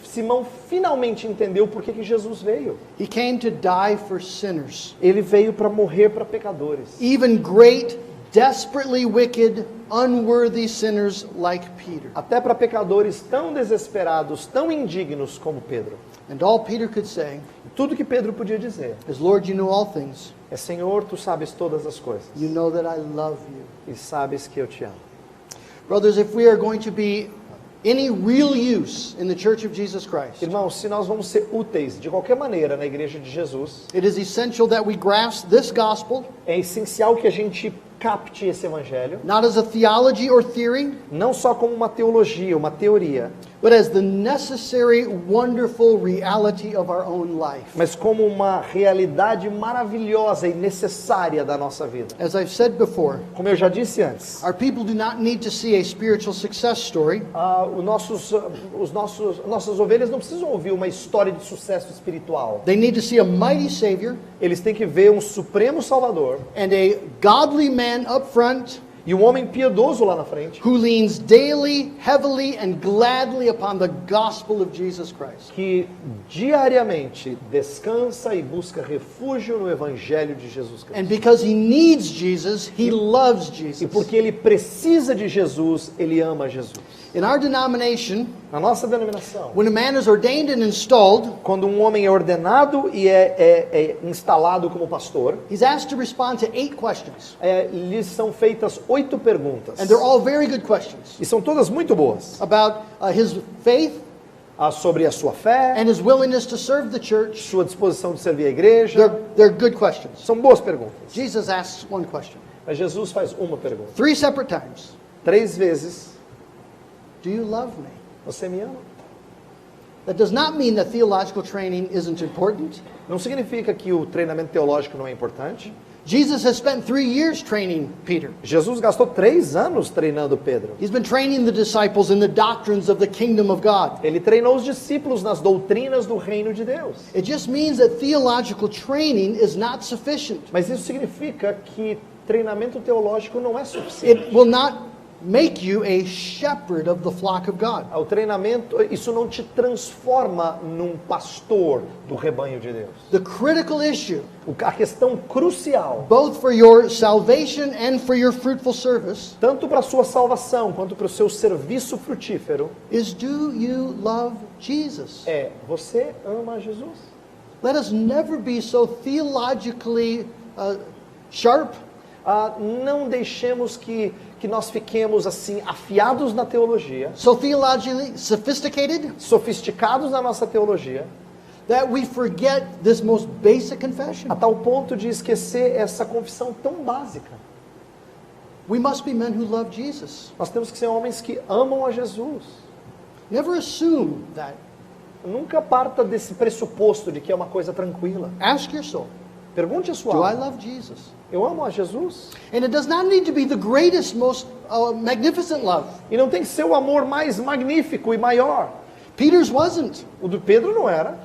Simão finalmente entendeu por que Jesus veio. He came to die for sinners, Ele veio para morrer para pecadores. even great, desperately wicked, unworthy sinners like Peter. Até para pecadores tão desesperados, tão indignos como Pedro. And all Peter could say Tudo que Pedro podia dizer is, Lord, you know all things. é: Senhor, tu sabes todas as coisas You know that I love you. e sabes que eu te amo. Brothers, if we are going to be any real use in the Church of Jesus Christ, Irmãos, se nós vamos ser úteis de qualquer maneira na igreja de Jesus, it is essential that we grasp this gospel é essencial que a gente capte esse evangelho, not as a theology or theory, não só como uma teologia, uma teoria, but as the necessary, wonderful reality of our own life. mas como uma realidade maravilhosa e necessária da nossa vida. As I've said before, Como eu já disse antes, our people do not need to see a spiritual success story. nossas ovelhas não precisam ouvir uma história de sucesso espiritual. They need to see a mighty Savior Eles têm que ver um supremo Salvador and a godly man up front e um homem piedoso lá na frente, who leans daily, heavily, and gladly upon the gospel of Jesus Christ. que diariamente descansa e busca refúgio no evangelho de Jesus Cristo. And because he needs Jesus, he loves E Jesus. porque ele precisa de Jesus, ele ama Jesus. In our denomination, Na nossa denominação, when a man is ordained and installed, quando um homem é ordenado e é instalado como pastor, he's asked to respond to 8 questions. lhes são feitas 8 perguntas. And they're all very good questions E são todas muito boas. about his faith Sobre a sua fé, and his willingness to serve the church. sua disposição de servir a igreja. They're good questions. São boas perguntas. Jesus asks one question Mas Jesus faz uma pergunta. 3 separate times. 3 vezes: Do you love me? você me ama? That does not mean that theological training isn't important. Não significa que o treinamento teológico não é importante. Jesus has spent 3 years training Peter. Jesus gastou 3 anos treinando Pedro. He's been training the disciples in the doctrines of the kingdom of God. Ele treinou os discípulos nas doutrinas do reino de Deus. It just means that theological training is not sufficient. Mas isso significa que treinamento teológico não é suficiente. It will not make you a shepherd of the flock of God. O treinamento, isso não te transforma num pastor do rebanho de Deus. The critical issue, A questão crucial, both for your salvation and for your fruitful service, tanto para a sua salvação quanto para o seu serviço frutífero, is do you love Jesus? é: você ama Jesus? Let us never be so theologically sharp Não deixemos que nós fiquemos assim afiados na teologia, so theologically sophisticated sofisticados na nossa teologia, that we forget this most basic confession. a tal ponto de esquecer essa confissão tão básica. We must be men who love Jesus. Nós temos que ser homens que amam a Jesus. Never assume that. Nunca parta desse pressuposto de que é uma coisa tranquila. Ask your soul, Pergunte a sua do I alma: love Jesus? eu amo a Jesus? And it does not need to be the greatest, most magnificent love. E não tem que ser o amor mais magnífico e maior. Peter's wasn't. O do Pedro não era.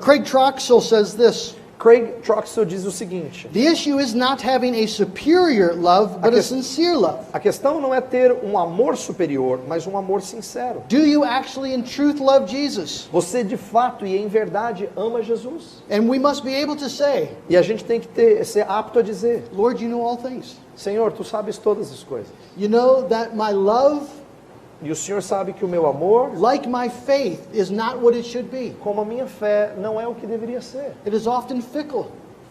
Craig Troxell says this: Craig Troxell diz o seguinte: the issue is not having a superior love, but a sincere love. a questão não é ter um amor superior, mas um amor sincero. Do you actually in truth love Jesus? Você de fato e em verdade ama Jesus. And we must be able to say, E a gente tem que ser apto a dizer: Lord, you know all things. Senhor, tu sabes todas as coisas. You know that my love, E o Senhor sabe que o meu amor, like my faith, is not what it should be. como a minha fé, não é o que deveria ser. It is often fickle.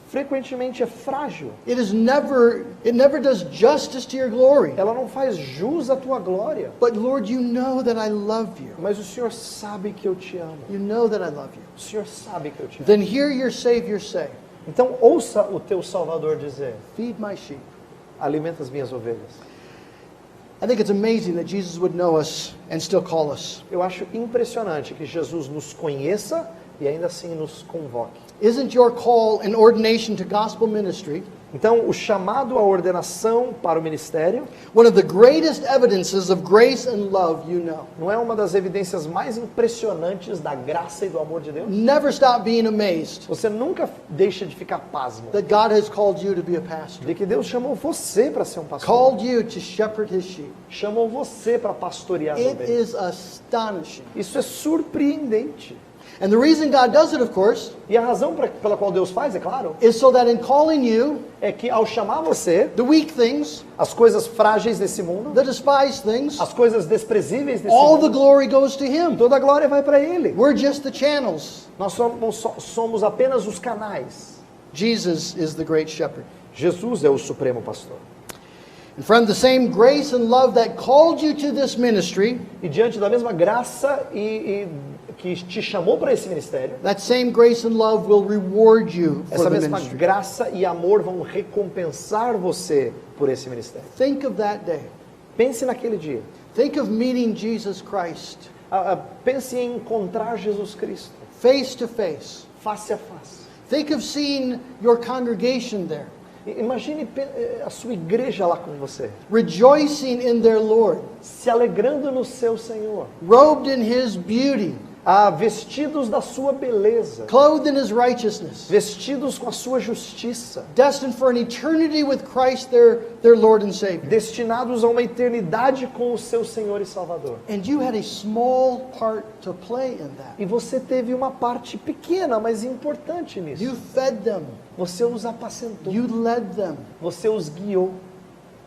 Frequentemente é frágil. It never does justice to your glory. Ela não faz jus à tua glória. But Lord, you know that I love you. Mas o Senhor sabe que eu te amo. You know that I love you. O Senhor sabe que eu te amo. Then hear your Savior say, Então ouça o teu Salvador dizer: feed my sheep. alimenta as minhas ovelhas. I think it's amazing that Jesus would know us and still call us. Eu acho impressionante que Jesus nos conheça e ainda assim nos convoque. Isn't your call and ordination to gospel ministry Então, o chamado à ordenação para o ministério one of the greatest evidences of grace and love you know? não é uma das evidências mais impressionantes da graça e do amor de Deus? Never stop being amazed Você nunca deixa de ficar pasmo that God has called you to be a pastor, de que Deus chamou você para ser um pastor. called you to shepherd his sheep. Chamou você para pastorear as It ovelhas. is astonishing. Isso é surpreendente. And the reason God does it, of course, E a razão pela qual Deus faz, é claro, is so that in calling you, é que ao chamar você, the weak things, as coisas frágeis desse mundo, the despised things, as coisas desprezíveis desse all the mundo, glory goes to him. toda a glória vai para Ele. We're just the channels. Nós somos apenas os canais. Jesus is the great shepherd. Jesus é o supremo pastor. And friend, the same grace and love that called you to this ministry, E diante da mesma graça e que te chamou para esse ministério, that same grace and love will reward you for essa the mesma ministry. graça e amor vão recompensar você por esse ministério. Think of that day. Pense naquele dia. Think of meeting Jesus Christ Pense em encontrar Jesus Cristo, face to face. face a face. Think of seeing your congregation there, Imagine a sua igreja lá com você, rejoicing in their Lord, se alegrando no seu Senhor, robed in His beauty, vestidos da sua beleza, clothed in His righteousness, vestidos com a sua justiça, destined for an eternity with Christ, their Lord and Savior. destinados a uma eternidade com o seu Senhor e Salvador. And you had a small part to play in that. E você teve uma parte pequena, mas importante nisso. You fed them. Você os apacentou, You led them. você os guiou,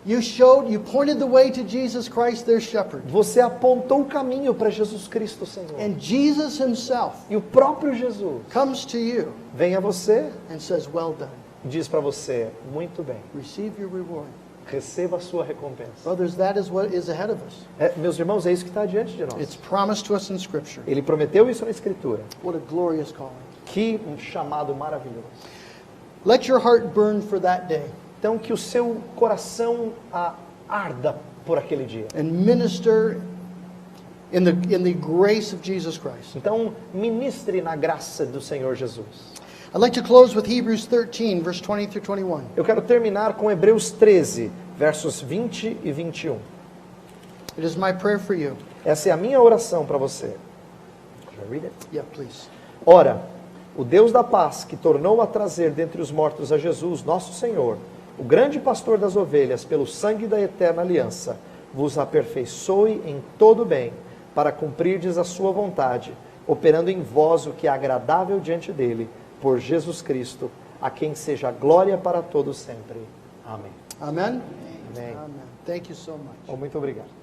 You pointed the way to Jesus Christ, their shepherd. você apontou o caminho para Jesus Cristo, Senhor. And Jesus Himself E o próprio Jesus comes to you vem a você and says, well done. e diz para você, muito bem, Receive your reward. receba a sua recompensa. Brothers, that is what is ahead of us. Meus irmãos, é isso que está diante de nós. It's promised to us in Scripture. Ele prometeu isso na Escritura. What a glorious calling. Que um chamado maravilhoso. Let your heart burn for that day Então, que o seu coração arda por aquele dia. and minister in the grace of Jesus Christ. Então, ministre na graça do Senhor Jesus. I'd like to close with Hebrews 13, verse 20 through 21. Eu quero terminar com Hebreus 13, versos 20 e 21. It is my prayer for you. Essa é a minha oração para você. Should I read it? Yeah, please. Ora, o Deus da paz, que tornou a trazer dentre os mortos a Jesus, nosso Senhor, o grande pastor das ovelhas, pelo sangue da eterna aliança, vos aperfeiçoe em todo bem, para cumprirdes a sua vontade, operando em vós o que é agradável diante dele, por Jesus Cristo, a quem seja a glória para todos sempre. Amém. Amen? Amém. Amen. Thank you so much. Muito obrigado.